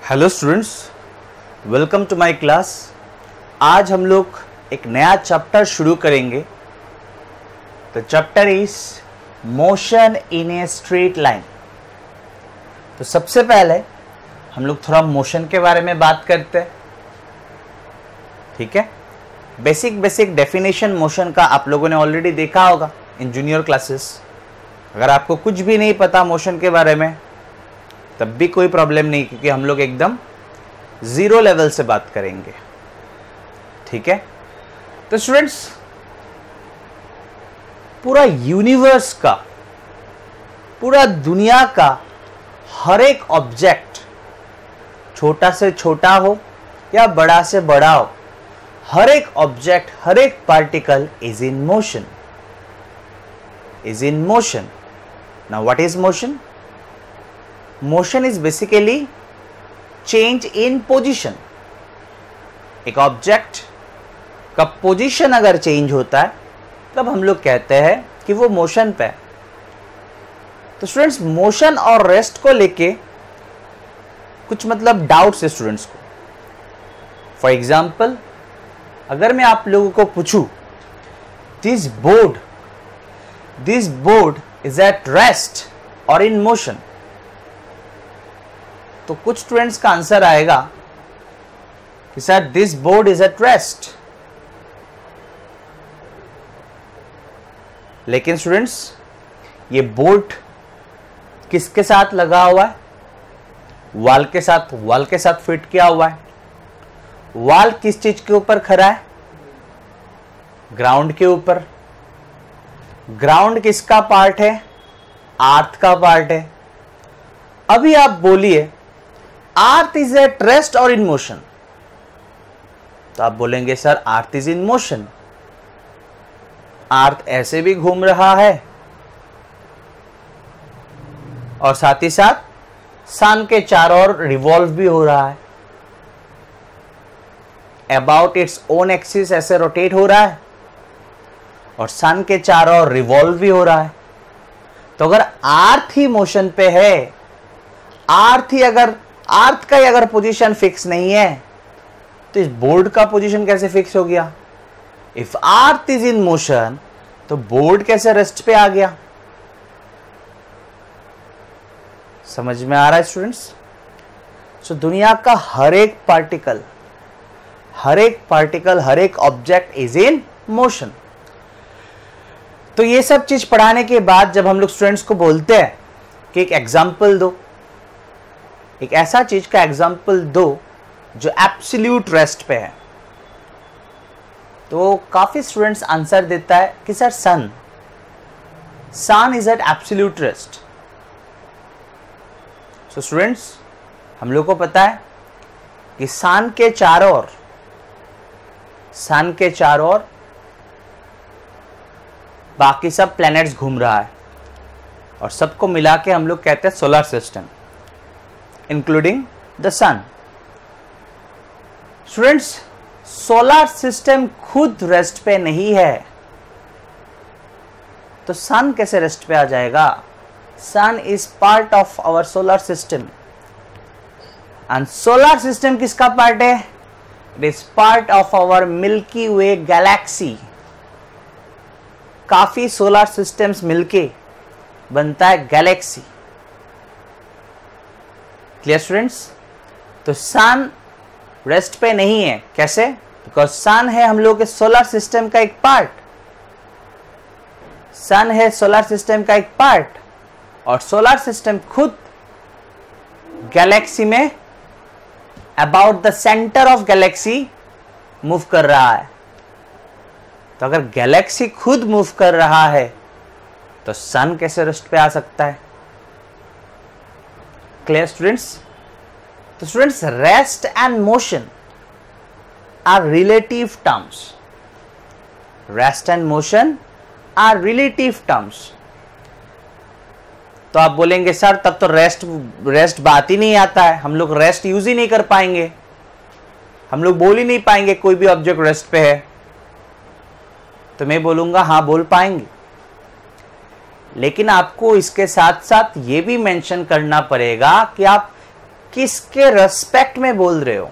Hello students, welcome to my class. आज हम लोग एक नया चैप्टर शुरू करेंगे। The chapter is motion in a straight line. तो सबसे पहले हम लोग थोड़ा मोशन के बारे में बात करते हैं, ठीक है। बेसिक डेफिनेशन मोशन का आप लोगों ने ऑलरेडी देखा होगा इन जूनियर क्लासेस। अगर आपको कुछ भी नहीं पता मोशन के बारे में तब भी कोई प्रॉब्लम नहीं, क्योंकि हम लोग एकदम जीरो लेवल से बात करेंगे, ठीक है। तो स्टूडेंट्स, पूरा यूनिवर्स का, पूरा दुनिया का हर एक ऑब्जेक्ट, छोटा से छोटा हो या बड़ा से बड़ा हो, हर एक ऑब्जेक्ट, हर एक particle is in motion, is in motion. Now what is motion? Motion is basically change in position. एक ऑब्जेक्ट का पोजीशन अगर चेंज होता है तब हम लोग कहते हैं कि वो मोशन पे है। तो स्टूडेंट्स, मोशन और रेस्ट को लेके कुछ मतलब डाउट्स है स्टूडेंट्स को। फॉर एग्जाम्पल, अगर मैं आप लोगों को पूछूं this board is at rest और इन मोशन, तो कुछ स्टूडेंट्स का आंसर आएगा कि sir this board is at rest. लेकिन स्टूडेंट्स, ये बोर्ड किसके साथ लगा हुआ है? वॉल के साथ फिट किया हुआ है। वॉल किस चीज के ऊपर खड़ा है? ग्राउंड के ऊपर। ग्राउंड किसका पार्ट है? अर्थ का पार्ट है। अभी आप बोलिए अर्थ इज एट रेस्ट और इन मोशन, तो आप बोलेंगे sir earth is in motion. Earth ऐसे भी घूम रहा है और साथ ही साथ सन के चारों ओर रिवॉल्व भी हो रहा है, अबाउट इट्स ओन एक्सिस ऐसे रोटेट हो रहा है और सन के चारों ओर रिवॉल्व भी हो रहा है। तो अगर अर्थ ही मोशन पे है, अर्थ का ही अगर पोजीशन फिक्स नहीं है तो इस बोर्ड का पोजीशन कैसे फिक्स हो गया? If earth is in motion तो बोर्ड कैसे रेस्ट पे आ गया? समझ में आ रहा है स्टूडेंट्स? सो दुनिया का हर एक पार्टिकल, हर एक ऑब्जेक्ट इज इन मोशन। तो ये सब चीज पढ़ाने के बाद जब हम लोग स्टूडेंट्स को बोलते हैं कि एक एग्जाम्पल दो, एक ऐसा चीज का एग्जाम्पल दो जो एब्सोल्यूट रेस्ट पे है, तो काफी स्टूडेंट्स आंसर देता है कि sir sun is at absolute rest. So students, हम लोग को पता है कि सन के चारों ओर बाकी सब प्लैनेट्स घूम रहा है और सबको मिला के हम लोग कहते हैं solar system, including the sun. Students, solar system खुद रेस्ट पे नहीं है तो सन कैसे रेस्ट पे आ जाएगा? Sun is part of our solar system and solar system किसका पार्ट है? It is part of our milky way galaxy. काफी सोलर सिस्टम्स मिलके बनता है गैलेक्सी। Clear students? तो सन रेस्ट पे नहीं है। कैसे? बिकॉज सन है हम लोग के सोलर सिस्टम का एक पार्ट। सन है सोलर सिस्टम का एक पार्ट और सोलर सिस्टम खुद गैलेक्सी में about the centre of Galaxy move कर रहा है। तो अगर गैलेक्सी खुद मूव कर रहा है तो सन कैसे रेस्ट पे आ सकता है? Clear students? तो students, rest and motion are relative terms. Rest and motion are relative terms. तो आप बोलेंगे सर तब तो रेस्ट बात ही नहीं आता है, हम लोग रेस्ट यूज ही नहीं कर पाएंगे, हम लोग बोल ही नहीं पाएंगे कोई भी ऑब्जेक्ट रेस्ट पे है। तो मैं बोलूंगा हाँ बोल पाएंगे, लेकिन आपको इसके साथ साथ ये भी मेंशन करना पड़ेगा कि आप किसके रेस्पेक्ट में बोल रहे हो?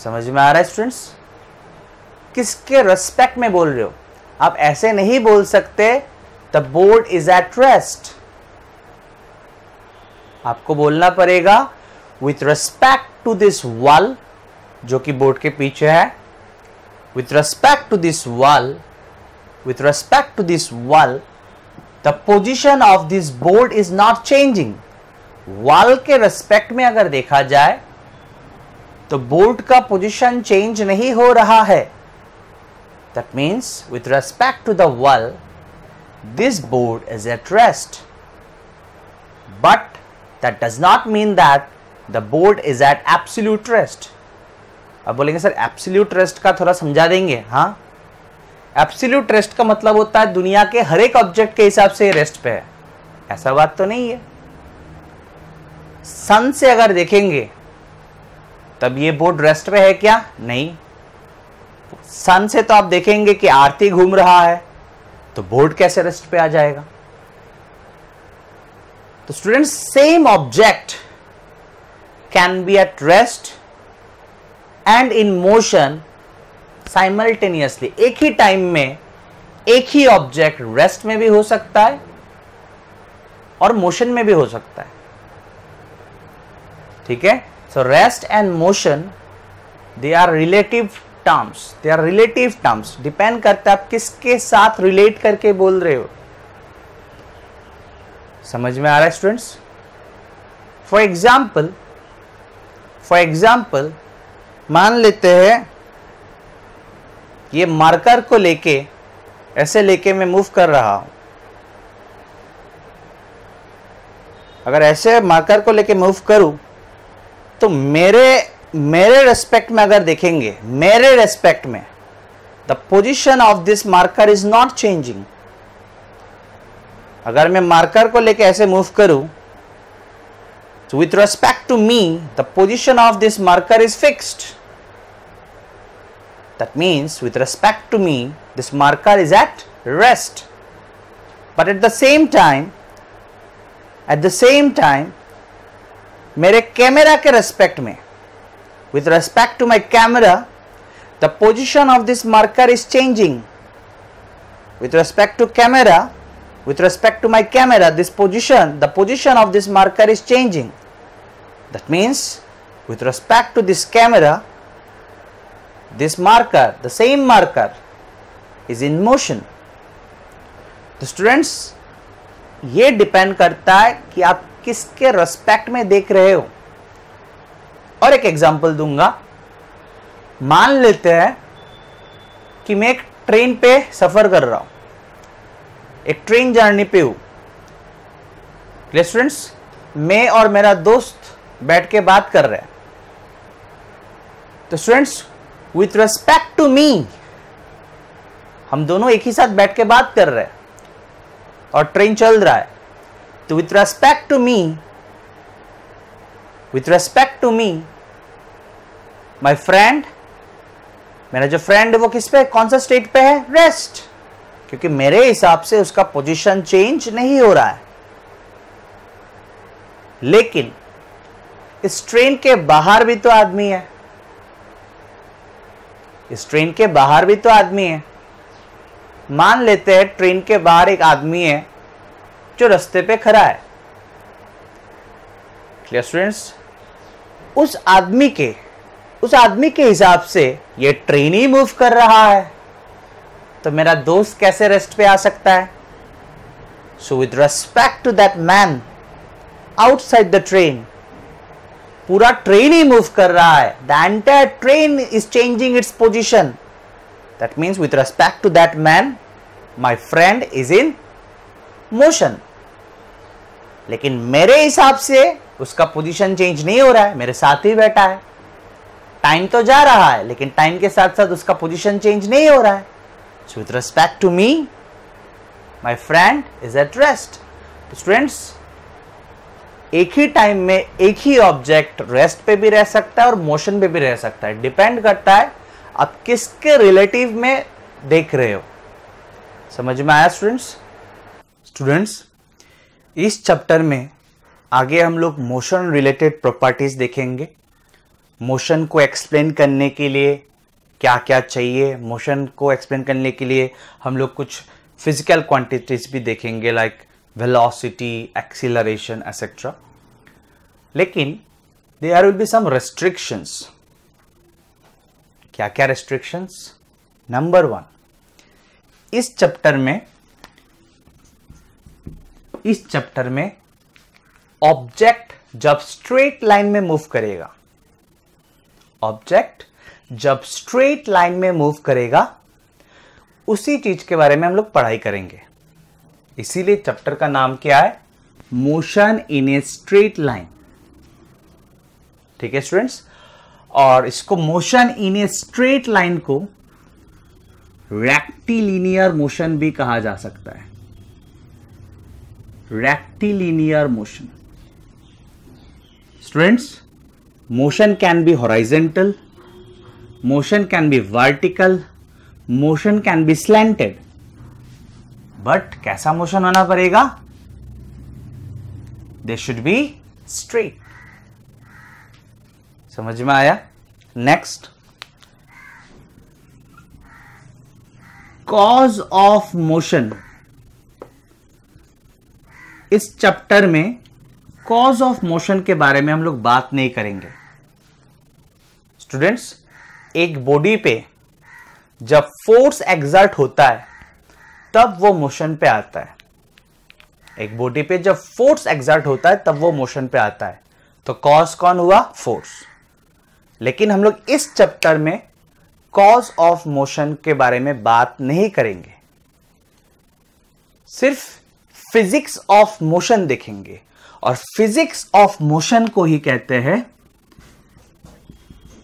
समझ में आ रहा है स्टूडेंट्स? किसके रेस्पेक्ट में बोल रहे हो? आप ऐसे नहीं बोल सकते the board is at rest. आपको बोलना पड़ेगा with respect to this wall, जो कि बोर्ड के पीछे है। With respect to this wall, with respect to this wall, the position of this board is not changing. Wall के रेस्पेक्ट में अगर देखा जाए तो बोर्ड का पोजीशन चेंज नहीं हो रहा है। That means with respect to the wall this board is at rest, but that does not mean that the board is at absolute rest. अब बोलेंगे सर एब्सोल्यूट रेस्ट का थोड़ा समझा देंगे। हाँ, एब्सोल्यूट रेस्ट का मतलब होता है दुनिया के हर एक ऑब्जेक्ट के हिसाब से रेस्ट पे है, ऐसा बात तो नहीं है। सन से अगर देखेंगे तब ये बोर्ड रेस्ट पे है क्या? नहीं। सन से तो आप देखेंगे कि आरती घूम रहा है, तो बोर्ड कैसे रेस्ट पे आ जाएगा? तो students, same object can be at rest and in motion simultaneously. एक ही टाइम में एक ही ऑब्जेक्ट रेस्ट में भी हो सकता है और मोशन में भी हो सकता है। ठीक है? So rest and motion they are relative terms, they are relative terms. Depend करता है आप किसके साथ रिलेट करके बोल रहे हो। समझ में आ रहा है स्टूडेंट्स? फॉर एग्जाम्पल मान लेते हैं ये मार्कर को लेके ऐसे लेके मैं मूव कर रहा हूं। अगर ऐसे मार्कर को लेके मूव करूं तो मेरे रेस्पेक्ट में अगर देखेंगे, मेरे रेस्पेक्ट में the position of this marker is not changing. अगर मैं मार्कर को लेके ऐसे मूव करूं तो with respect to me the position of this marker is fixed. That means with respect to me this marker is at rest, but at the same time मेरे camera के respect में, with respect to my camera the position of this marker is changing. With respect to camera, with respect to my camera, the position of this marker is changing. That means with respect to this camera this marker, the same marker is in motion. तो students, ये depend करता है कि आप किसके respect में देख रहे हो। और एक एग्जांपल दूंगा। मान लेते हैं कि मैं एक ट्रेन पे सफर कर रहा हूं, एक ट्रेन जर्नी पे हूं। स्टूडेंट्स, मैं और मेरा दोस्त बैठ के बात कर रहे हैं। तो students, with respect to me हम दोनों एक ही साथ बैठ के बात कर रहे हैं और ट्रेन चल रहा है। तो with respect to me my friend, मेरा जो फ्रेंड है वो किस पे, कौन सा स्टेट पे है? रेस्ट। क्योंकि मेरे हिसाब से उसका पोजीशन चेंज नहीं हो रहा है। लेकिन इस ट्रेन के बाहर भी तो आदमी है, इस ट्रेन के बाहर भी तो आदमी है। मान लेते हैं ट्रेन के बाहर एक आदमी है जो रास्ते पे खड़ा है। Clear students? उस आदमी के हिसाब से ये ट्रेन ही मूव कर रहा है, तो मेरा दोस्त कैसे रेस्ट पे आ सकता है? So with respect to that man outside the train, पूरा ट्रेन ही मूव कर रहा है। The entire train is changing its position. That means with respect to that man my friend is in motion. लेकिन मेरे हिसाब से उसका पोजीशन चेंज नहीं हो रहा है, मेरे साथ ही बैठा है। टाइम तो जा रहा है लेकिन टाइम के साथ साथ उसका पोजीशन चेंज नहीं हो रहा है। So with respect to me my friend is at rest. Students, एक ही टाइम में एक ही ऑब्जेक्ट रेस्ट पे भी रह सकता है और मोशन पे भी रह सकता है। डिपेंड करता है आप किसके रिलेटिव में देख रहे हो। समझ में आया स्टूडेंट्स? इस चैप्टर में आगे हम लोग मोशन रिलेटेड प्रॉपर्टीज देखेंगे। मोशन को एक्सप्लेन करने के लिए क्या क्या चाहिए, मोशन को एक्सप्लेन करने के लिए हम लोग कुछ फिजिकल क्वांटिटीज भी देखेंगे, लाइक वेलोसिटी, एक्सीलरेशन एसेट्रा। लेकिन there will be some restrictions. क्या क्या रेस्ट्रिक्शंस? नंबर 1, इस चैप्टर में ऑब्जेक्ट जब स्ट्रेट लाइन में मूव करेगा, ऑब्जेक्ट जब स्ट्रेट लाइन में मूव करेगा, उसी चीज के बारे में हम लोग पढ़ाई करेंगे। इसीलिए चैप्टर का नाम क्या है? Motion in a straight line. ठीक है स्टूडेंट्स, और इसको motion in a straight line को रेक्टिलिनियर मोशन भी कहा जा सकता है। Rectilinear motion. Students, motion can be horizontal, motion can be vertical, motion can be slanted, but कैसा मोशन होना पड़ेगा? They should be straight. समझ में आया? Next, cause of motion। इस चैप्टर में कॉज ऑफ मोशन के बारे में हम लोग बात नहीं करेंगे। स्टूडेंट्स, एक बॉडी पे जब फोर्स एक्सर्ट होता है तब वो मोशन पे आता है। एक बॉडी पे जब फोर्स एक्सर्ट होता है तब वो मोशन पे आता है। तो कॉज कौन हुआ? फोर्स। लेकिन हम लोग इस चैप्टर में कॉज ऑफ मोशन के बारे में बात नहीं करेंगे, सिर्फ फिजिक्स ऑफ मोशन देखेंगे। और फिजिक्स ऑफ मोशन को ही कहते हैं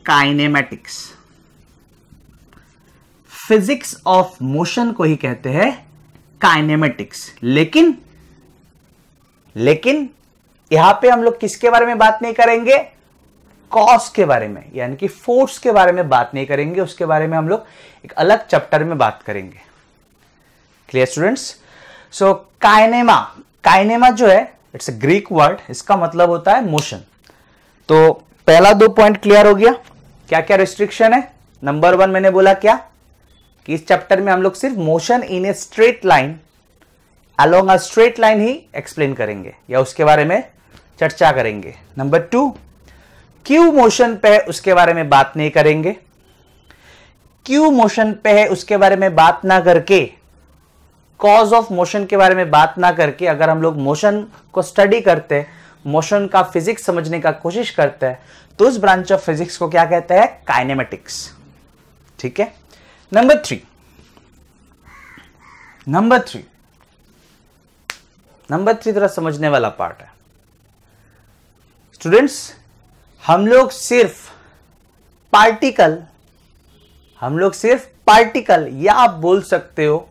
काइनेमेटिक्स। फिजिक्स ऑफ मोशन को ही कहते हैं काइनेमेटिक्स। लेकिन यहां पे हम लोग किसके बारे में बात नहीं करेंगे? कॉज के बारे में, यानी कि फोर्स के बारे में बात नहीं करेंगे। उसके बारे में हम लोग एक अलग चैप्टर में बात करेंगे। Clear students? सो काइनेमा जो है, इट्स अ ग्रीक वर्ड, इसका मतलब होता है मोशन। तो पहला 2 पॉइंट क्लियर हो गया। क्या क्या रिस्ट्रिक्शन है? नंबर 1 मैंने बोला क्या, कि इस चैप्टर में हम लोग सिर्फ motion in a straight line, along a straight line he explain करेंगे या उसके बारे में चर्चा करेंगे। नंबर 2, क्यों मोशन पे है उसके बारे में बात नहीं करेंगे। क्यों मोशन पे है उसके बारे में बात ना करके, कॉज ऑफ मोशन के बारे में बात ना करके, अगर हम लोग मोशन को स्टडी करते हैं, मोशन का फिजिक्स समझने का कोशिश करते हैं, तो उस ब्रांच ऑफ फिजिक्स को क्या कहते हैं? काइनेमेटिक्स। ठीक है। नंबर 3 थोड़ा समझने वाला पार्ट है। स्टूडेंट्स, हम लोग सिर्फ पार्टिकल या आप बोल सकते हो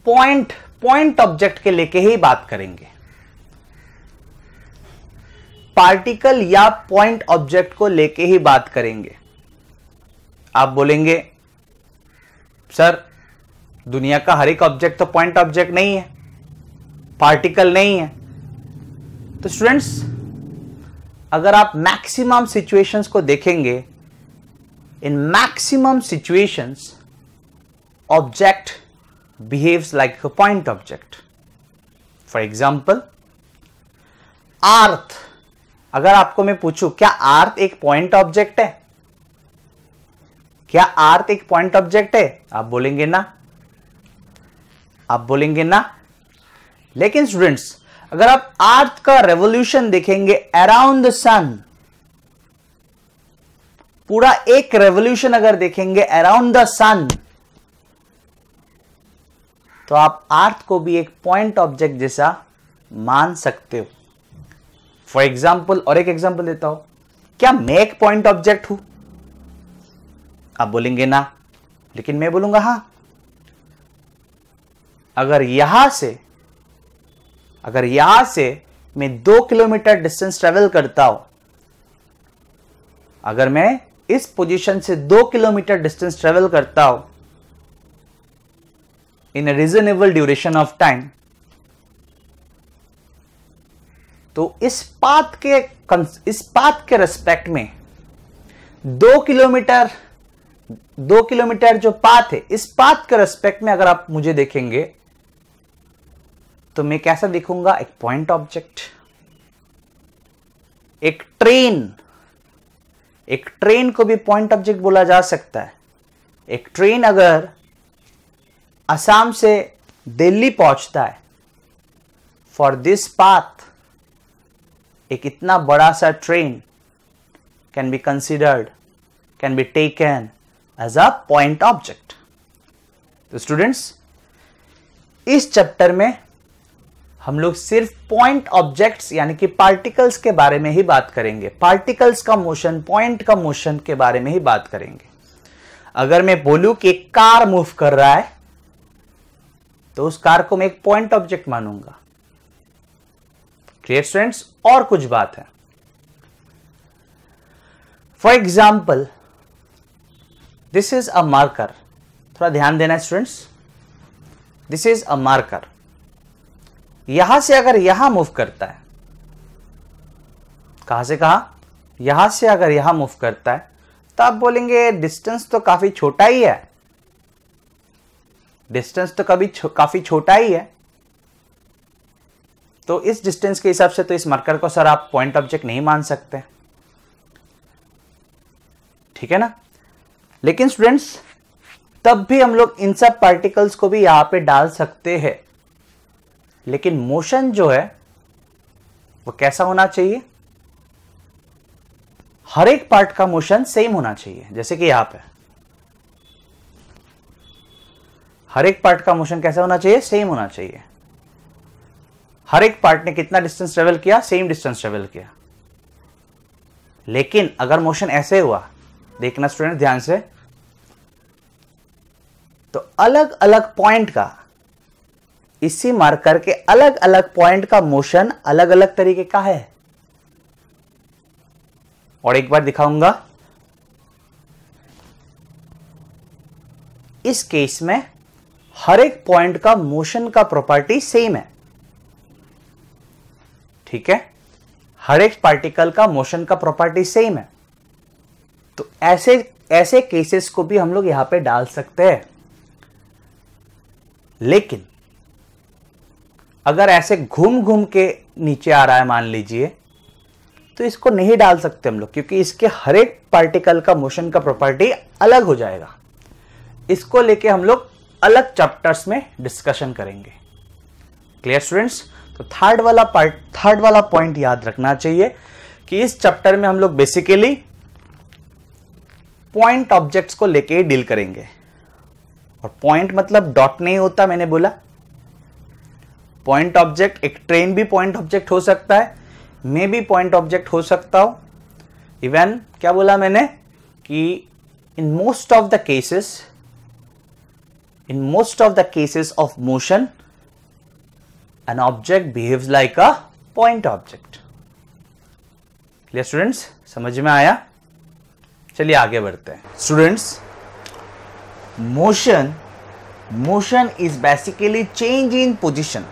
पॉइंट ऑब्जेक्ट के लेके ही बात करेंगे। पार्टिकल या पॉइंट ऑब्जेक्ट को लेके ही बात करेंगे। आप बोलेंगे सर, दुनिया का हर एक ऑब्जेक्ट तो पॉइंट ऑब्जेक्ट नहीं है, पार्टिकल नहीं है। तो स्टूडेंट्स, अगर आप मैक्सिमम सिचुएशंस को देखेंगे, in maximum situations object behaves like a point object. For example, अर्थ। अगर आपको मैं पूछूं क्या अर्थ एक पॉइंट ऑब्जेक्ट है? क्या अर्थ एक पॉइंट ऑब्जेक्ट है? आप बोलेंगे ना। लेकिन स्टूडेंट्स, अगर आप अर्थ का रेवोल्यूशन देखेंगे अराउंड द सन, पूरा एक रेवोल्यूशन अगर देखेंगे अराउंड द सन, तो आप अर्थ को भी एक पॉइंट ऑब्जेक्ट जैसा मान सकते हो। फॉर एग्जाम्पल, और एक एग्जाम्पल देता हूं, क्या मैं एक पॉइंट ऑब्जेक्ट हूं? आप बोलेंगे ना, लेकिन मैं बोलूंगा हां। अगर यहां से मैं 2 किलोमीटर डिस्टेंस ट्रेवल करता हूं, अगर मैं इस पोजीशन से 2 किलोमीटर डिस्टेंस ट्रेवल करता हूं in a reasonable duration of time, तो इस पाथ के रेस्पेक्ट में 2 किलोमीटर जो पाथ है, इस पाथ के रेस्पेक्ट में अगर आप मुझे देखेंगे तो मैं कैसा दिखूंगा? एक पॉइंट ऑब्जेक्ट। एक ट्रेन को भी पॉइंट ऑब्जेक्ट बोला जा सकता है। एक ट्रेन अगर असम से दिल्ली पहुंचता है, फॉर दिस पाथ एक इतना बड़ा सा train can be considered, can be taken as a point object. तो स्टूडेंट्स, इस चैप्टर में हम लोग सिर्फ पॉइंट ऑब्जेक्ट्स यानी कि पार्टिकल्स के बारे में ही बात करेंगे। पार्टिकल्स का मोशन, पॉइंट का मोशन के बारे में ही बात करेंगे। अगर मैं बोलूं कि एक कार मूव कर रहा है तो उस कार को मैं एक पॉइंट ऑब्जेक्ट मानूंगा। Clear students? और कुछ बात है। For example, this is a marker. थोड़ा ध्यान देना students, this is a marker. यहां से अगर यहां मूव करता है, कहां से कहां? यहां से अगर यहां मूव करता है तो आप बोलेंगे डिस्टेंस तो काफी छोटा ही है, डिस्टेंस तो काफी छोटा ही है। तो इस डिस्टेंस के हिसाब से तो इस मार्कर को सर आप पॉइंट ऑब्जेक्ट नहीं मान सकते, ठीक है ना? लेकिन स्टूडेंट्स, तब भी हम लोग इन सब पार्टिकल्स को भी यहां पे डाल सकते हैं। लेकिन मोशन जो है वो कैसा होना चाहिए? हर एक पार्ट का मोशन सेम होना चाहिए। जैसे कि यहां पे हर एक पार्ट का मोशन कैसा होना चाहिए? सेम होना चाहिए। हर एक पार्ट ने कितना डिस्टेंस ट्रेवल किया? सेम डिस्टेंस ट्रेवल किया। लेकिन अगर मोशन ऐसे हुआ, देखना स्टूडेंट ध्यान से, तो अलग अलग पॉइंट का, इसी मार्कर के अलग अलग पॉइंट का मोशन अलग अलग तरीके का है। और एक बार दिखाऊंगा। इस केस में हर एक पॉइंट का मोशन का प्रॉपर्टी सेम है, ठीक है? हर एक पार्टिकल का मोशन का प्रॉपर्टी सेम है। तो ऐसे केसेस को भी हम लोग यहां पे डाल सकते हैं। लेकिन अगर ऐसे घूम घूम के नीचे आ रहा है मान लीजिए, तो इसको नहीं डाल सकते हम लोग, क्योंकि इसके हर एक पार्टिकल का मोशन का प्रॉपर्टी अलग हो जाएगा। इसको लेके हम लोग अलग चैप्टर्स में डिस्कशन करेंगे। Clear students? तो थर्ड वाला पॉइंट याद रखना चाहिए कि इस चैप्टर में हम लोग बेसिकली पॉइंट ऑब्जेक्ट्स को लेके डील करेंगे। और पॉइंट मतलब डॉट नहीं होता, मैंने बोला पॉइंट ऑब्जेक्ट, एक ट्रेन भी पॉइंट ऑब्जेक्ट हो सकता है, मैं भी पॉइंट ऑब्जेक्ट हो सकता हूं। इवन क्या बोला मैंने कि in most of the cases of motion an object behaves like a point object. Clear students? समझ में आया? चलिए आगे बढ़ते हैं। Students, motion is basically change in position.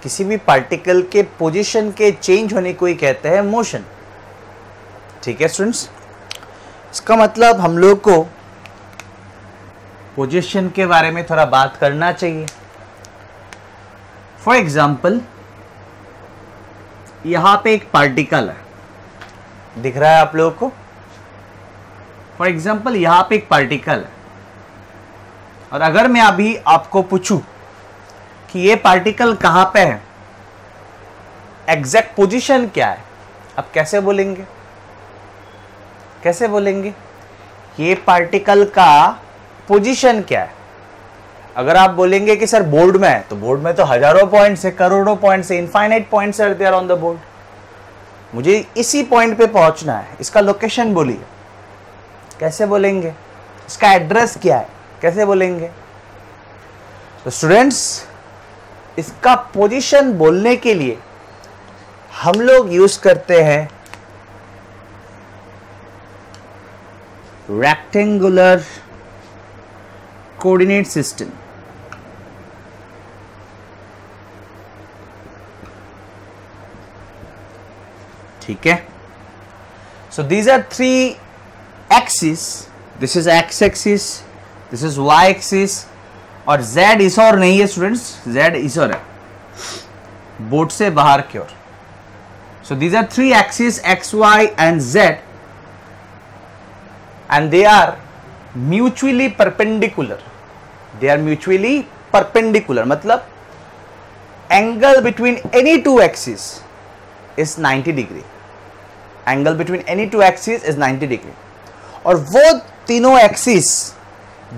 किसी भी पार्टिकल के पोजीशन के चेंज होने को ही कहते हैं मोशन, ठीक है स्टूडेंट्स? इसका मतलब हम लोग को पोजीशन के बारे में थोड़ा बात करना चाहिए। फॉर एग्जाम्पल, यहां पे एक पार्टिकल है, दिख रहा है आप लोगों को? फॉर एग्जाम्पल, यहां पे एक पार्टिकल है, और अगर मैं अभी आपको पूछूं कि ये पार्टिकल कहां पे है, एग्जैक्ट पोजीशन क्या है, आप कैसे बोलेंगे? कैसे बोलेंगे ये पार्टिकल का पोजीशन क्या है? अगर आप बोलेंगे कि सर बोर्ड में है, तो बोर्ड में तो हजारों पॉइंट्स है, करोड़ों पॉइंट्स है, infinite points are there on the board. मुझे इसी पॉइंट पे पहुंचना है, इसका लोकेशन बोलिए, कैसे बोलेंगे? इसका एड्रेस क्या है, कैसे बोलेंगे? तो स्टूडेंट्स, इसका पोजीशन बोलने के लिए हम लोग यूज करते हैं रेक्टेंगुलर कोऑर्डिनेट सिस्टम। ठीक है, so these are 3 axis, this is X axis, this is Y axis, और z इस और नहीं है स्टूडेंट्स, z इस और है, बोर्ड से बाहर की ओर. So these are 3 axis x, y and z, and they are mutually perpendicular. They are mutually perpendicular. मतलब angle between any two axes is 90 degree. Angle between any two axes is 90 degree. और वो तीनों axis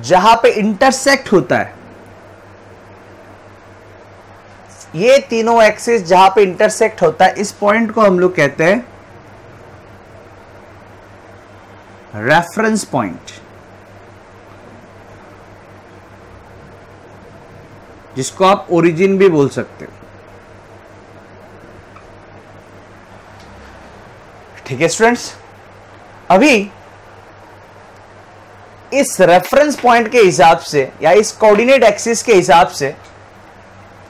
जहां पे intersect होता है, ये तीनों एक्सिस जहां पे इंटरसेक्ट होता है, इस पॉइंट को हम लोग कहते हैं रेफरेंस पॉइंट, जिसको आप ओरिजिन भी बोल सकते हो. ठीक है स्टूडेंट्स, अभी इस रेफरेंस पॉइंट के हिसाब से या इस कोऑर्डिनेट एक्सिस के हिसाब से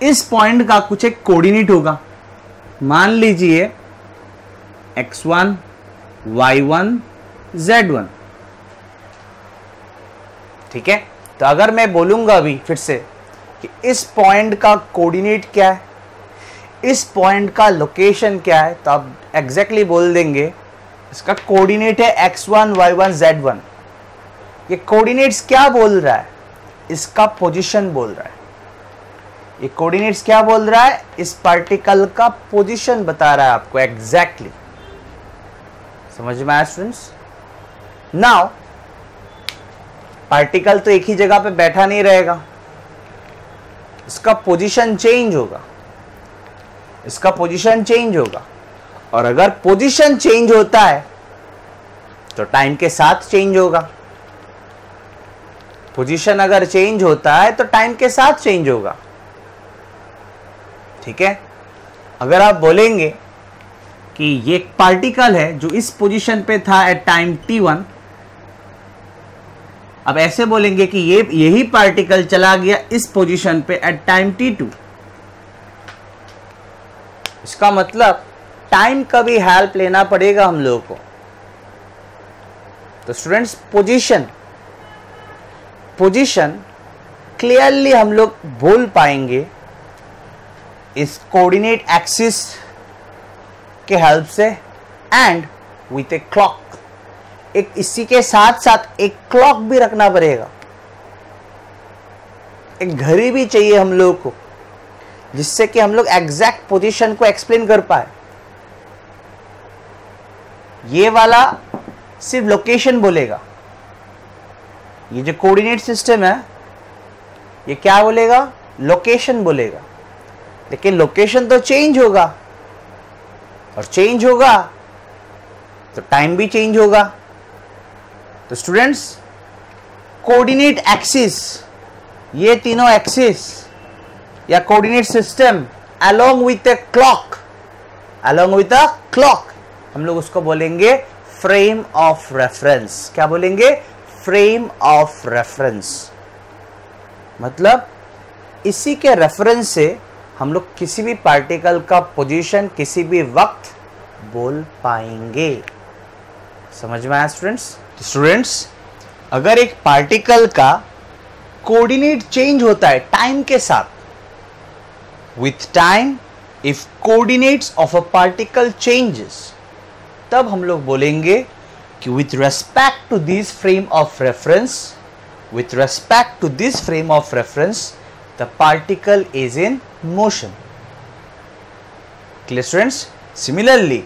इस पॉइंट का कुछ एक कोऑर्डिनेट होगा. मान लीजिए x1, y1, z1. ठीक है, तो अगर मैं बोलूंगा अभी फिर से कि इस पॉइंट का कोऑर्डिनेट क्या है, इस पॉइंट का लोकेशन क्या है, तो आप एग्जैक्टली बोल देंगे इसका कोऑर्डिनेट है x1, y1, z1. ये कोऑर्डिनेट्स क्या बोल रहा है, इसका पोजीशन बोल रहा है. ये कोऑर्डिनेट्स क्या बोल रहा है, इस पार्टिकल का पोजीशन बता रहा है आपको एग्जैक्टली. समझ में आया स्टूडेंट्स? नाउ पार्टिकल तो एक ही जगह पे बैठा नहीं रहेगा, इसका पोजीशन चेंज होगा, इसका पोजीशन चेंज होगा. और अगर पोजीशन चेंज होता है तो टाइम के साथ चेंज होगा. पोजीशन अगर चेंज होता है तो टाइम के साथ चेंज होगा. ठीक है, अगर आप बोलेंगे कि ये एक पार्टिकल है जो इस पोजीशन पे था एट टाइम t1, अब ऐसे बोलेंगे कि यही पार्टिकल चला गया इस पोजीशन पे एट टाइम t2. इसका मतलब टाइम का भी हेल्प लेना पड़ेगा हम लोगों को. तो स्टूडेंट्स, पोजीशन क्लियरली हम लोग बोल पाएंगे इस कोऑर्डिनेट एक्सिस के हेल्प से एंड विथ ए क्लॉक. एक इसी के साथ साथ एक क्लॉक भी रखना पड़ेगा, एक घड़ी भी चाहिए हम लोगों को, जिससे कि हम लोग एग्जैक्ट पोजीशन को एक्सप्लेन कर पाए. ये वाला सिर्फ लोकेशन बोलेगा, ये जो कोऑर्डिनेट सिस्टम है ये क्या बोलेगा, लोकेशन बोलेगा. लेकिन लोकेशन तो चेंज होगा, और चेंज होगा तो टाइम भी चेंज होगा. तो स्टूडेंट्स, कोऑर्डिनेट एक्सिस, ये तीनों एक्सिस या coordinate system along with a clock, हम लोग उसको बोलेंगे फ्रेम ऑफ रेफरेंस. क्या बोलेंगे? Frame of reference. मतलब इसी के रेफरेंस से हम लोग किसी भी पार्टिकल का पोजीशन किसी भी वक्त बोल पाएंगे. समझ में आया स्टूडेंट्स? स्टूडेंट्स, अगर एक पार्टिकल का कोऑर्डिनेट चेंज होता है टाइम के साथ, with time if coordinates of a particle changes, तब हम लोग बोलेंगे कि with respect to this frame of reference, the particle is in motion. Clear students? Similarly,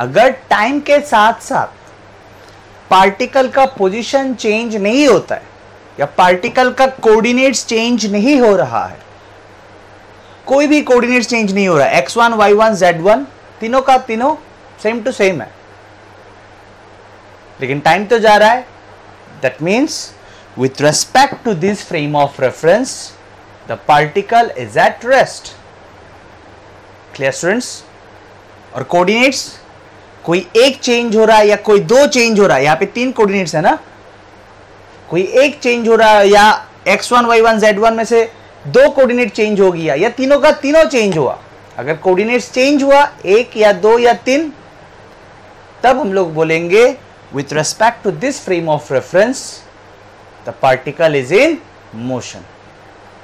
अगर टाइम के साथ साथ पार्टिकल का पोजीशन चेंज नहीं होता है या पार्टिकल का कोऑर्डिनेट्स चेंज नहीं हो रहा है, कोई भी कोऑर्डिनेट्स चेंज नहीं हो रहा है, x1, y1, z1 तीनों का तीनों सेम टू सेम है, लेकिन टाइम तो जा रहा है, that means with respect to this frame of reference, the particle is at rest. Clear students? और कोऑर्डिनेट्स कोई एक चेंज हो रहा है या कोई दो चेंज हो रहा है, यहाँ पे 3 कोऑर्डिनेट्स है ना, कोई एक चेंज हो रहा है या x1, y1, z1 में से 2 कोऑर्डिनेट चेंज हो गया या तीनों का तीनों चेंज हुआ. अगर कोऑर्डिनेट्स चेंज हुआ 1 या 2 या 3, तब हम लोग बोलेंगे with respect to this frame of reference the particle is in motion.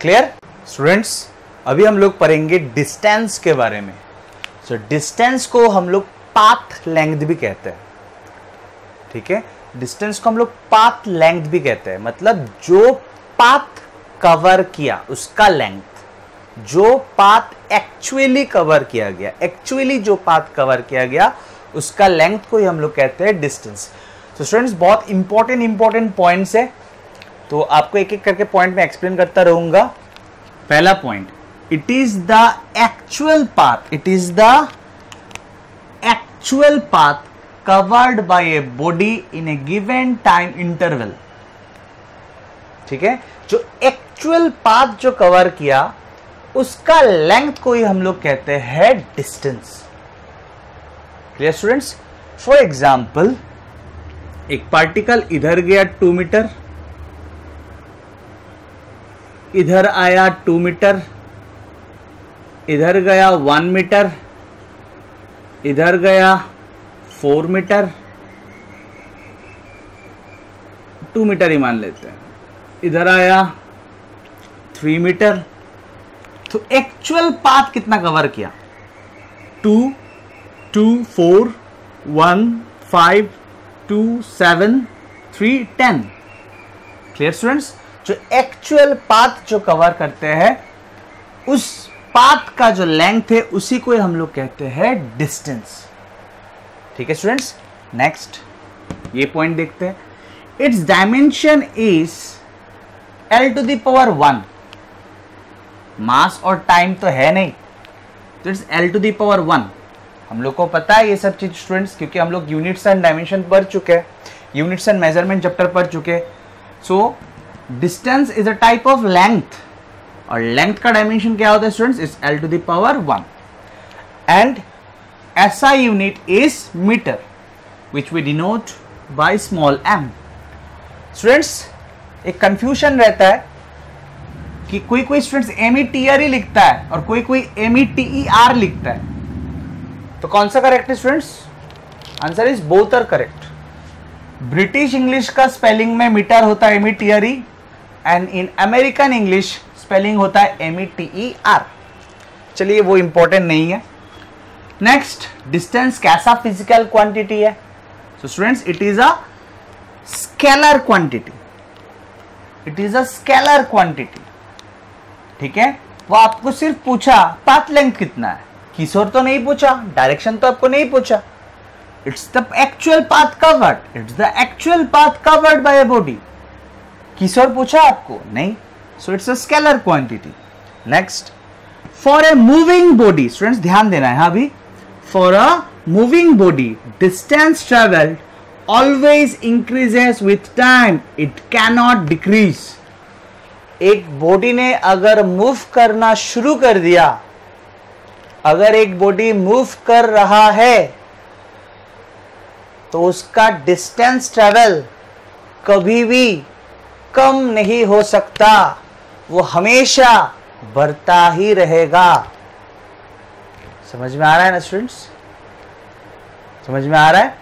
Clear students? अभी हम लोग पढ़ेंगे डिस्टेंस के बारे में। सो डिस्टेंस को हम लोग पाथ लेंथ भी कहते हैं। ठीक है, डिस्टेंस को हम लोग पाथ लेंथ भी कहते हैं, मतलब जो पाथ कवर किया उसका लेंथ, जो पाथ एक्चुअली कवर किया गया, एक्चुअली जो पाथ कवर किया गया उसका लेंथ को ही हम लोग कहते हैं डिस्टेंस। तो स्टूडेंट्स बहुत इंपॉर्टेंट पॉइंट्स है, तो आपको एक एक करके पॉइंट में एक्सप्लेन करता रहूंगा। पहला point, it is the actual path, it is the actual path covered bye a body in A given time interval. ठीक है, जो एक्चुअल पाथ जो कवर किया उसका लेंथ को ही हम लोग कहते हैं distance. Clear students? For example, एक पार्टिकल इधर गया 2 मीटर, इधर आया 2 मीटर, इधर गया 1 मीटर, इधर गया 4 मीटर, 2 मीटर ही मान लेते हैं, इधर आया 3 मीटर। तो एक्चुअल पाथ कितना कवर किया? 2, 2, 4, 1, 5, 2, 7, 3, 10। Clear students? जो एक्चुअल पाथ जो कवर करते हैं उस पाथ का जो लेंथ है उसी को हम लोग कहते हैं डिस्टेंस। ठीक है स्टूडेंट्स? नेक्स्ट ये पॉइंट देखते हैं। It's dimension is L to the power 1। मास और टाइम तो है नहीं, तो it's L to the power 1। हम लोग को पता है ये सब चीज स्टूडेंट्स, क्योंकि हम लोग यूनिट्स एंड डायमेंशन पढ़ चुके हैं, यूनिट्स एंड मेजरमेंट चैप्टर पढ़ चुके हैं। So distance is a type of length, और लेंथ का डायमेंशन क्या होता है students? Is L to the power 1 and SI unit is metre which we denote by small m। Students एक confusion रहता है कि कोई स्टूडेंट्स METR ही लिखता है और कोई METER लिखता है, तो कौन सा करेक्ट है students? Answer is both are correct. British English का स्पेलिंग में मीटर होता है METRE and in American English spelling होता है METER। चलिए वो इंपॉर्टेंट नहीं है। नेक्स्ट, डिस्टेंस कैसा फिजिकल क्वांटिटी है? So students it is a scalar quantity, it is a scalar quantity. ठीक है, वो आपको सिर्फ पूछा पाथ लेंथ कितना है, किशोर तो नहीं पूछा, डायरेक्शन तो आपको नहीं पूछा। It's the actual path covered, it's the actual path covered by a body. Kishore पूछा आपको? नहीं। So it's a scalar quantity. Next, for a moving body, students ध्यान देना है अभी, for a moving body distance travelled always increases with time, it cannot decrease. एक body ने अगर मूव करना शुरू कर दिया, अगर एक बॉडी मूव कर रहा है तो उसका डिस्टेंस ट्रेवल कभी भी कम नहीं हो सकता, वो हमेशा बढ़ता ही रहेगा। समझ में आ रहा है ना स्टूडेंट्स? समझ में आ रहा है?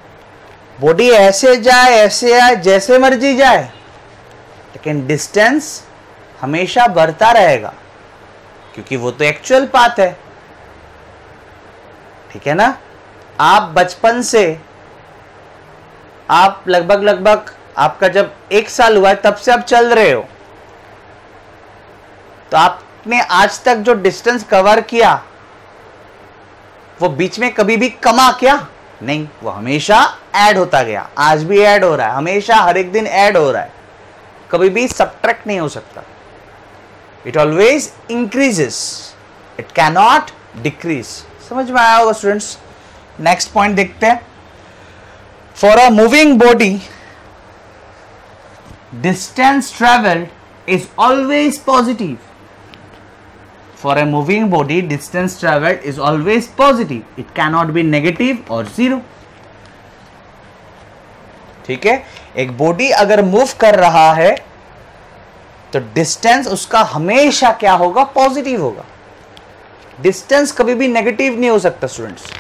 बॉडी ऐसे जाए ऐसे आए जैसे मर्जी जाए, लेकिन डिस्टेंस हमेशा बढ़ता रहेगा, क्योंकि वो तो एक्चुअल पाथ है। ठीक है ना? आप बचपन से आप लगभग आपका जब 1 साल हुआ है तब से आप चल रहे हो, तो आपने आज तक जो डिस्टेंस कवर किया वो बीच में कभी भी कमा क्या? नहीं, वो हमेशा ऐड होता गया। आज भी ऐड हो रहा है, हमेशा हर एक दिन ऐड हो रहा है, कभी भी सबट्रैक्ट नहीं हो सकता। It always increases, it cannot decrease. समझ में आया होगा स्टूडेंट्स? नेक्स्ट पॉइंट देखते हैं। For a moving body distance travelled is always positive. For a moving body, distance traveled is always positive. It cannot be negative or zero. ठीक है? एक body अगर मूव कर रहा है तो डिस्टेंस उसका हमेशा क्या होगा? पॉजिटिव होगा। डिस्टेंस कभी भी नेगेटिव नहीं हो सकता स्टूडेंट्स।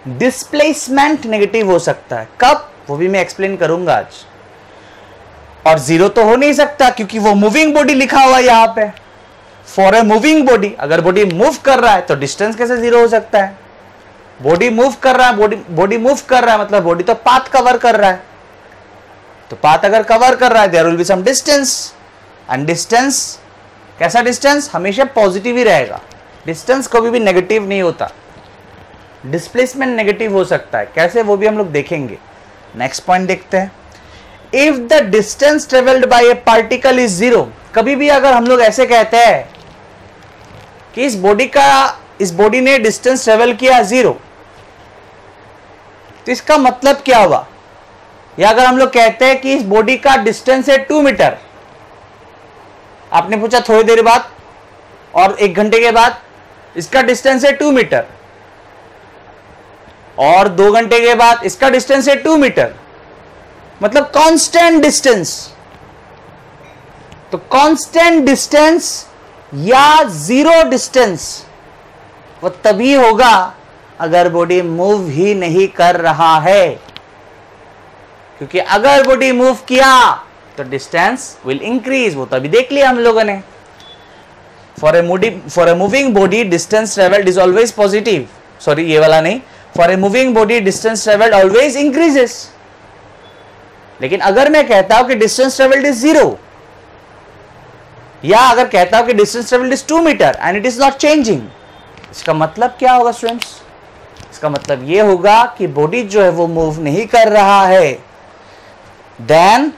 डिस्प्लेसमेंट नेगेटिव हो सकता है। कब, वो भी मैं एक्सप्लेन करूंगा आज। और जीरो तो हो नहीं सकता क्योंकि वो मूविंग बॉडी लिखा हुआ है यहां पे। फॉर ए मूविंग बॉडी, अगर बॉडी मूव कर रहा है तो डिस्टेंस कैसे जीरो हो सकता है? बॉडी मूव कर रहा है, बॉडी मूव कर रहा है मतलब बॉडी तो पाथ कवर कर रहा है। तो पाथ अगर कवर कर रहा है there will be some distance, and distance कैसा डिस्टेंस? हमेशा पॉजिटिव ही रहेगा। डिस्टेंस कभी भी नेगेटिव नहीं होता। डिस्प्लेसमेंट नेगेटिव हो सकता है, कैसे वो भी हम लोग देखेंगे। नेक्स्ट पॉइंट देखते हैं। If the distance travelled by A particle is zero, कभी भी अगर हम लोग ऐसे कहते हैं कि इस बॉडी ने डिस्टेंस ट्रेवल किया जीरो, तो इसका मतलब क्या हुआ? या अगर हम लोग कहते हैं कि इस बॉडी का डिस्टेंस है 2 मीटर, आपने पूछा थोड़ी देर बाद और 1 घंटे के बाद इसका डिस्टेंस है 2 मीटर, और 2 घंटे के बाद इसका डिस्टेंस है 2 मीटर, मतलब कांस्टेंट डिस्टेंस। तो कांस्टेंट डिस्टेंस या जीरो डिस्टेंस वो तभी होगा अगर बॉडी मूव ही नहीं कर रहा है, क्योंकि अगर बॉडी मूव किया तो डिस्टेंस विल इंक्रीज, वो तभी देख लिया हम लोगों ने। For a moving body distance travelled is always positive, sorry ये वाला नहीं, for a moving body distance travelled always increases. लेकिन अगर मैं कहता हूं कि डिस्टेंस ट्रेवल्ड इज जीरो, या अगर कहता हूं कि distance travelled is 2 metre and it is not changing, इसका मतलब क्या होगा स्टूडेंट्स? इसका मतलब यह होगा कि बॉडी जो है वो मूव नहीं कर रहा है, then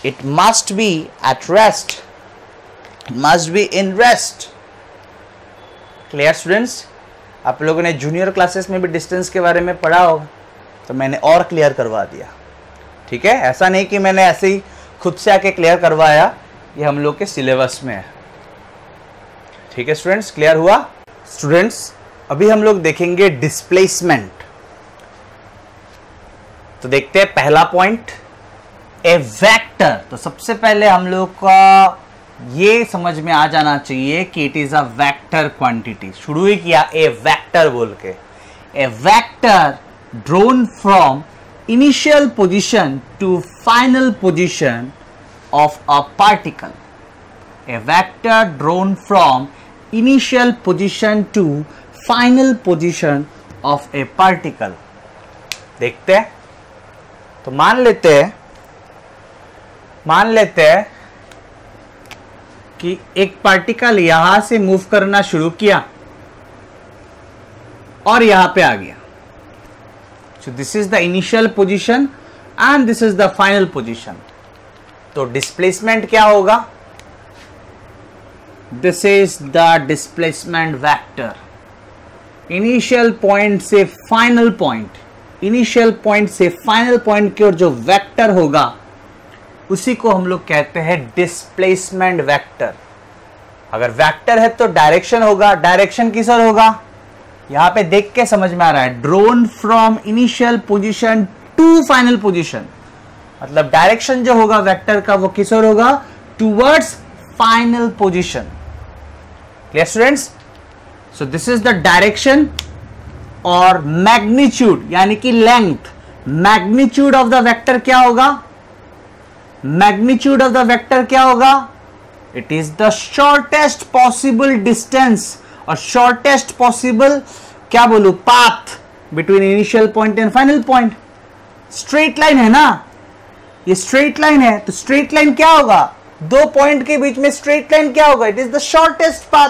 it must be at rest, it must be in rest. Clear students? आप लोगों ने जूनियर क्लासेस में भी डिस्टेंस के बारे में पढ़ा होगा, तो मैंने और क्लियर करवा दिया। ठीक है, ऐसा नहीं कि मैंने ऐसे ही खुद से आके क्लियर करवाया, ये हम लोग के सिलेबस में है। ठीक है स्टूडेंट्स, क्लियर हुआ? स्टूडेंट्स अभी हम लोग देखेंगे डिस्प्लेसमेंट। तो देखते हैं पहला पॉइंट, ए वेक्टर। तो सबसे पहले हम लोग का ये समझ में आ जाना चाहिए कि it is a vector quantity. शुरू ही किया ए वेक्टर बोल के। A vector drawn from initial position to final position of a particle. A vector drawn from initial position to final position of a particle. देखते हैं। तो मान लेते हैं कि एक पार्टिकल यहां से मूव करना शुरू किया और यहां पे आ गया। सो this is the initial position and this is the final position. तो डिस्प्लेसमेंट क्या होगा? This is the displacement vector. Initial point से फाइनल पॉइंट, इनिशियल पॉइंट से फाइनल पॉइंट की ओर जो वेक्टर होगा उसी को हम लोग कहते हैं डिस्प्लेसमेंट वेक्टर। अगर वेक्टर है तो डायरेक्शन होगा। डायरेक्शन किस ओर होगा? यहां पे देख के समझ में आ रहा है, drawn from initial position to final position, मतलब डायरेक्शन जो होगा वेक्टर का वो किस ओर होगा? Towards final position. Clear students? So this is the direction और मैग्नीट्यूड यानी कि लेंथ। मैग्नीट्यूड ऑफ द वेक्टर क्या होगा? मैग्नीट्यूड ऑफ द वेक्टर क्या होगा? It is the shortest possible distance और शॉर्टेस्ट पॉसिबल क्या बोलूं, path between initial point and final point. Straight line है ना, ये स्ट्रेट लाइन है, तो स्ट्रेट लाइन क्या होगा? दो पॉइंट के बीच में स्ट्रेट लाइन क्या होगा? It is the shortest path.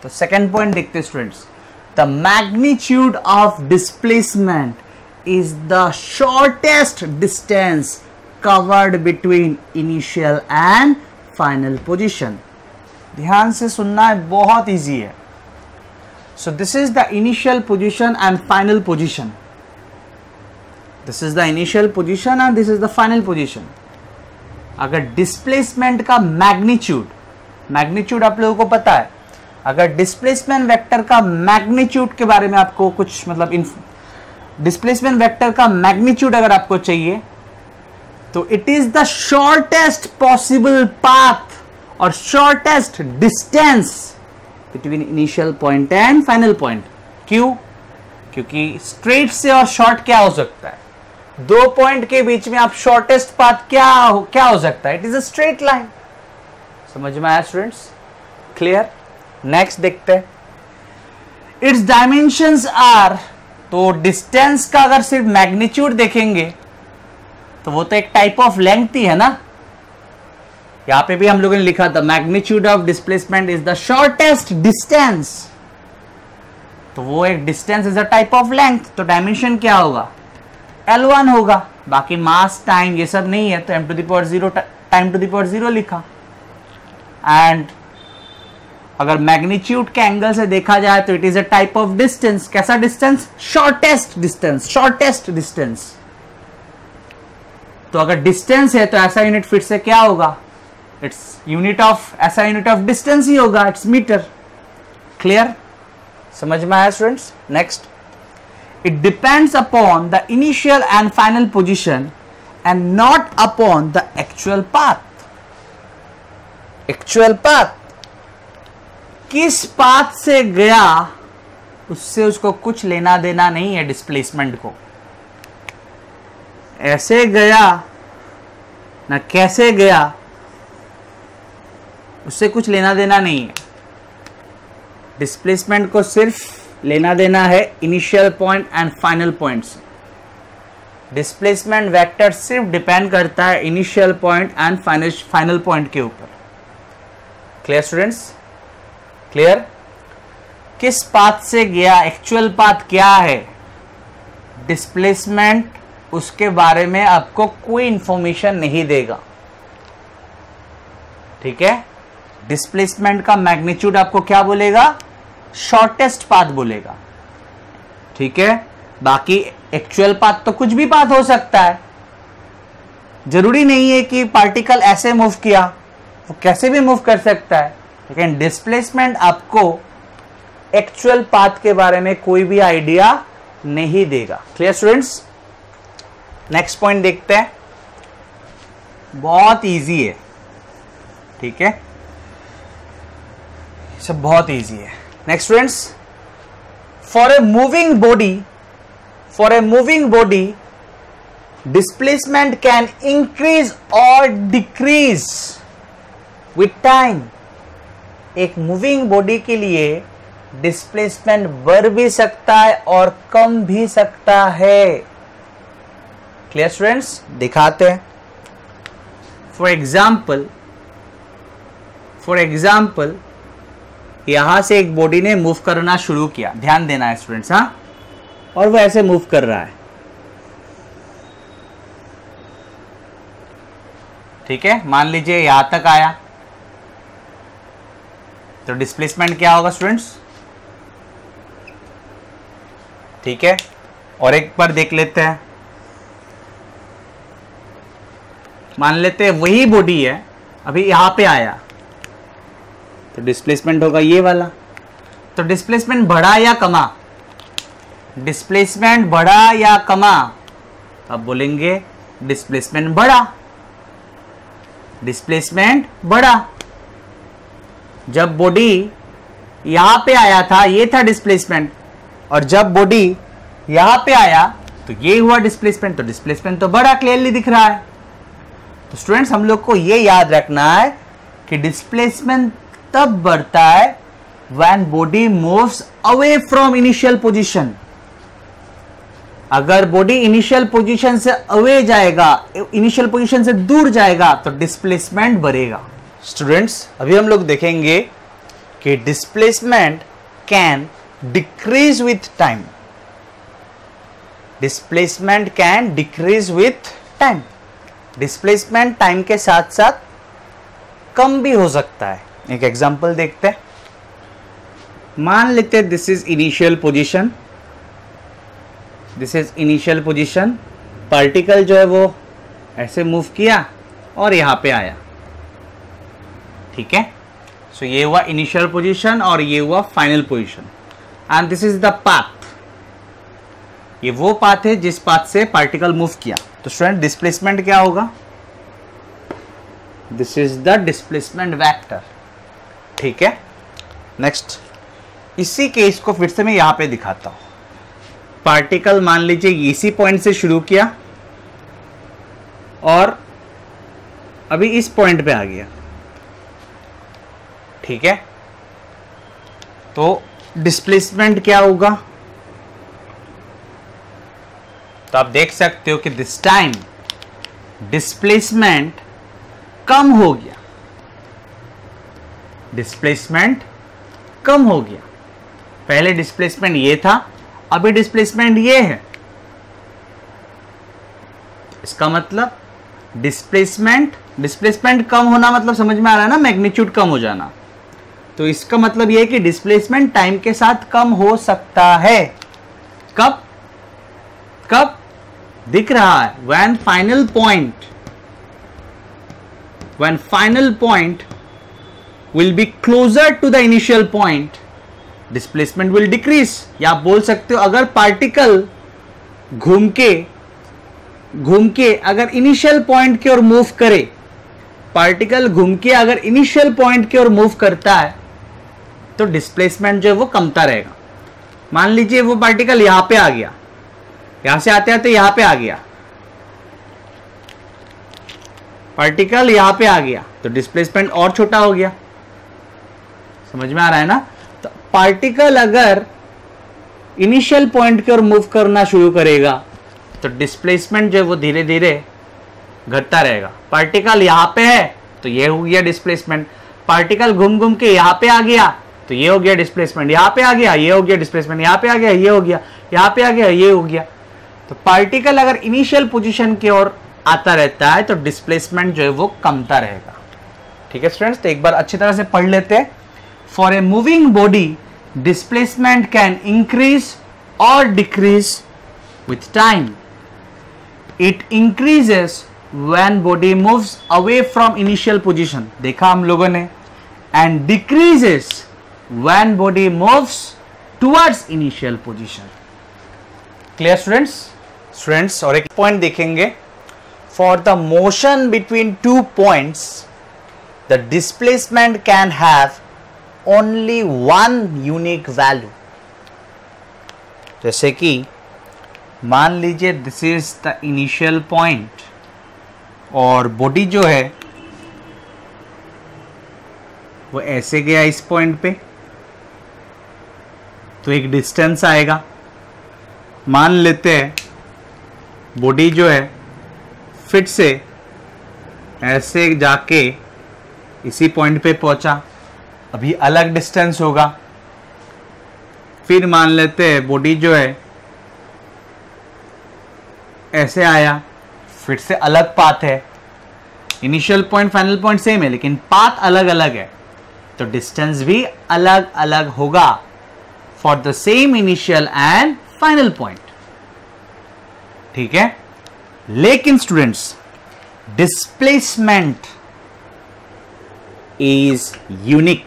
तो सेकेंड पॉइंट देखते students, the magnitude of displacement is the shortest distance covered between initial and final position। ध्यान से सुनना है, बहुत इजी है। So this is the initial position and final position। This is the initial position and this is the final position। अगर displacement का magnitude आप लोगों को पता है, अगर डिस्प्लेसमेंट वेक्टर का मैग्नीट्यूड के बारे में आपको कुछ मतलब डिस्प्लेसमेंट वेक्टर का मैग्नीट्यूड अगर आपको चाहिए तो it is the shortest possible path और shortest distance between initial point and final point. क्यों? क्योंकि स्ट्रेट से और शॉर्ट क्या हो सकता है, दो पॉइंट के बीच में आप शॉर्टेस्ट पाथ क्या हो सकता है, it is a straight line. समझ में आया स्टूडेंट्स? क्लियर? नेक्स्ट देखते हैं, इट्स डायमेंशंस आर, तो डिस्टेंस का अगर सिर्फ मैग्नीट्यूड देखेंगे तो वो तो एक टाइप ऑफ लेंथ ही है ना। यहां पे भी हम लोगों ने लिखा था magnitude of displacement is the shortest distance, तो वो एक distance is a type of length, तो डायमेंशन क्या होगा, L1 होगा। बाकी मास टाइम ये सब नहीं है, तो m to the power 0 time to the power 0 लिखा। एंड अगर मैग्नीट्यूड के एंगल से देखा जाए तो it is a type of distance. कैसा distance? Shortest distance, shortest distance. तो अगर डिस्टेंस है तो ऐसा यूनिट फिर से क्या होगा, इट्स यूनिट ऑफ, ऐसा यूनिट ऑफ डिस्टेंस ही होगा, इट्स मीटर। क्लियर? समझ में आया students? Next, it depends upon the initial and final position and not upon the actual path. Actual path, किस पाथ से गया उससे उसको कुछ लेना देना नहीं है डिस्प्लेसमेंट को। ऐसे गया ना कैसे गया उससे कुछ लेना देना नहीं है। डिस्प्लेसमेंट को सिर्फ लेना देना है initial point and final point से। डिस्प्लेसमेंट वेक्टर सिर्फ डिपेंड करता है initial point and final point के ऊपर। Clear students? क्लियर? किस पाथ से गया, एक्चुअल पाथ क्या है, डिस्प्लेसमेंट उसके बारे में आपको कोई इंफॉर्मेशन नहीं देगा। ठीक है? डिस्प्लेसमेंट का मैग्नीट्यूड आपको क्या बोलेगा, शॉर्टेस्ट पाथ बोलेगा। ठीक है? बाकी एक्चुअल पाथ तो कुछ भी पाथ हो सकता है, जरूरी नहीं है कि पार्टिकल ऐसे मूव किया, वो कैसे भी मूव कर सकता है। लेकिन डिस्प्लेसमेंट आपको एक्चुअल पाथ के बारे में कोई भी आइडिया नहीं देगा। Clear students? नेक्स्ट पॉइंट देखते हैं, बहुत इजी है। ठीक है, सब बहुत इजी है। Next students, for a moving body displacement can increase और डिक्रीज विथ टाइम। एक मूविंग बॉडी के लिए डिस्प्लेसमेंट बढ़ भी सकता है और कम भी सकता है। Clear students? दिखाते हैं। फॉर एग्जाम्पल यहां से एक बॉडी ने मूव करना शुरू किया, ध्यान देना है स्टूडेंट्स, हाँ, और वो ऐसे मूव कर रहा है। ठीक है, मान लीजिए यहां तक आया, तो डिस्प्लेसमेंट क्या होगा स्टूडेंट्स? ठीक है, और एक बार देख लेते हैं। मान लेते हैं वही बॉडी है, अभी यहां पे आया, तो डिस्प्लेसमेंट होगा ये वाला। तो डिस्प्लेसमेंट बढ़ा या कमा, डिस्प्लेसमेंट बढ़ा या कमा, अब बोलेंगे डिस्प्लेसमेंट बढ़ा, डिस्प्लेसमेंट बढ़ा। जब बॉडी यहां पे आया था ये था डिस्प्लेसमेंट, और जब बॉडी यहां पे आया तो ये हुआ डिस्प्लेसमेंट, तो डिस्प्लेसमेंट तो बड़ा क्लियरली दिख रहा है। तो स्टूडेंट्स हम लोग को ये याद रखना है कि डिस्प्लेसमेंट तब बढ़ता है when body moves away from initial position. अगर बॉडी इनिशियल पोजीशन से अवे जाएगा, इनिशियल पोजीशन से दूर जाएगा, तो डिस्प्लेसमेंट बढ़ेगा। स्टूडेंट्स अभी हम लोग देखेंगे कि displacement can decrease with time. Displacement can decrease with time. Displacement time के साथ साथ कम भी हो सकता है। एक एग्जांपल देखते हैं। मान लेते हैं this is initial position, this is initial position. Particle जो है वो ऐसे मूव किया और यहां पे आया। ठीक है, सो ये हुआ इनिशियल पोजीशन और ये हुआ final position, and this is the path. ये वो पाथ है जिस पाथ से पार्टिकल मूव किया। तो स्टूडेंट डिस्प्लेसमेंट क्या होगा? This is the displacement vector. ठीक है, नेक्स्ट इसी केस को फिर से मैं यहां पे दिखाता हूं। पार्टिकल मान लीजिए इसी पॉइंट से शुरू किया और अभी इस पॉइंट पे आ गया, ठीक है, तो डिस्प्लेसमेंट क्या होगा? तो आप देख सकते हो कि दिस टाइम डिस्प्लेसमेंट कम हो गया, डिस्प्लेसमेंट कम हो गया। पहले डिस्प्लेसमेंट ये था, अभी डिस्प्लेसमेंट ये है। इसका मतलब डिस्प्लेसमेंट कम होना मतलब समझ में आ रहा है ना, मैग्नीट्यूड कम हो जाना। तो इसका मतलब ये है कि डिस्प्लेसमेंट टाइम के साथ कम हो सकता है। कब कब दिख रहा है? when final point will be closer to the initial point, displacement will decrease। या आप बोल सकते हो अगर पार्टिकल घूम के अगर इनिशियल पॉइंट की ओर मूव करे, पार्टिकल घूम के अगर इनिशियल पॉइंट की ओर मूव करता है तो डिस्प्लेसमेंट जो है वो कमता रहेगा। मान लीजिए वो पार्टिकल यहां पे आ गया, यहां से आते आते यहां पे आ गया, पार्टिकल यहां पे आ गया तो डिस्प्लेसमेंट और छोटा हो गया। समझ में आ रहा है ना? तो पार्टिकल अगर इनिशियल पॉइंट की ओर मूव करना शुरू करेगा तो डिस्प्लेसमेंट जो है वो धीरे धीरे घटता रहेगा। पार्टिकल यहां पे है तो ये हो गया डिस्प्लेसमेंट, पार्टिकल घूम के यहां पे आ गया तो ये हो गया डिस्प्लेसमेंट, यहां पे आ गया ये हो गया डिस्प्लेसमेंट, यहां पे आ गया ये हो गया, यहां पे आ गया ये हो गया। तो पार्टिकल अगर इनिशियल पोजीशन की ओर आता रहता है तो डिस्प्लेसमेंट जो है वो कमता रहेगा। ठीक है स्टूडेंट्स, तो एक बार अच्छी तरह से पढ़ लेते हैं। For a moving body displacement can increase और decrease with time. It increases when body moves away from initial position, देखा हम लोगों ने, and decreases when body moves towards initial position. Clear students, और एक पॉइंट देखेंगे। For the motion between two points the displacement can have only one unique value. जैसे कि मान लीजिए this is the initial point और बॉडी जो है वो ऐसे गया इस पॉइंट पे, तो एक डिस्टेंस आएगा। मान लेते हैं बॉडी जो है फिर से ऐसे जाके इसी पॉइंट पे पहुंचा, अभी अलग डिस्टेंस होगा। फिर मान लेते हैं बॉडी जो है ऐसे आया, फिर से अलग पाथ है। Initial point final point same है लेकिन पाथ अलग अलग है, तो डिस्टेंस भी अलग अलग होगा for the same initial and final point. ठीक है, लेकिन students displacement is unique.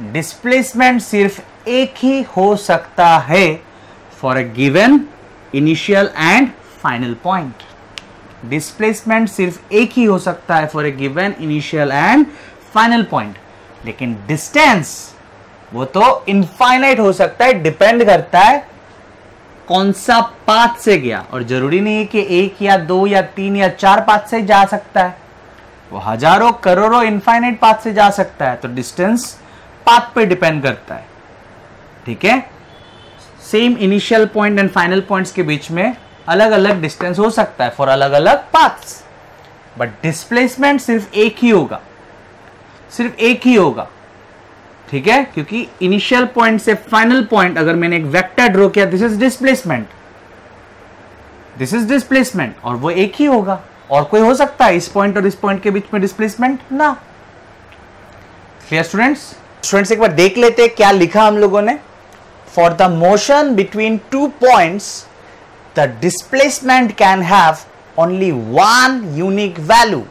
Displacement सिर्फ एक ही हो सकता है for a given initial and final point. Displacement सिर्फ एक ही हो सकता है for a given initial and final point, लेकिन डिस्टेंस वो तो इनफाइनाइट हो सकता है, डिपेंड करता है कौन सा पाथ से गया। और जरूरी नहीं है कि एक या दो या तीन या चार पाथ से जा सकता है, वो हजारों करोड़ों इनफाइनाइट पाथ से जा सकता है। तो डिस्टेंस पाथ पे डिपेंड करता है। ठीक है, same initial point and final points के बीच में अलग अलग डिस्टेंस हो सकता है फॉर अलग अलग पाथ्स, बट डिस्प्लेसमेंट सिर्फ एक ही होगा, सिर्फ एक ही होगा। ठीक है, क्योंकि इनिशियल पॉइंट से फाइनल पॉइंट अगर मैंने एक वेक्टर ड्रॉ किया, this is displacement, this is displacement, और वो एक ही होगा। और कोई हो सकता है इस पॉइंट और इस पॉइंट के बीच में डिस्प्लेसमेंट ना। क्लियर स्टूडेंट्स, एक बार देख लेते हैं क्या लिखा हम लोगों ने। For the motion between two points the displacement can have only one unique value.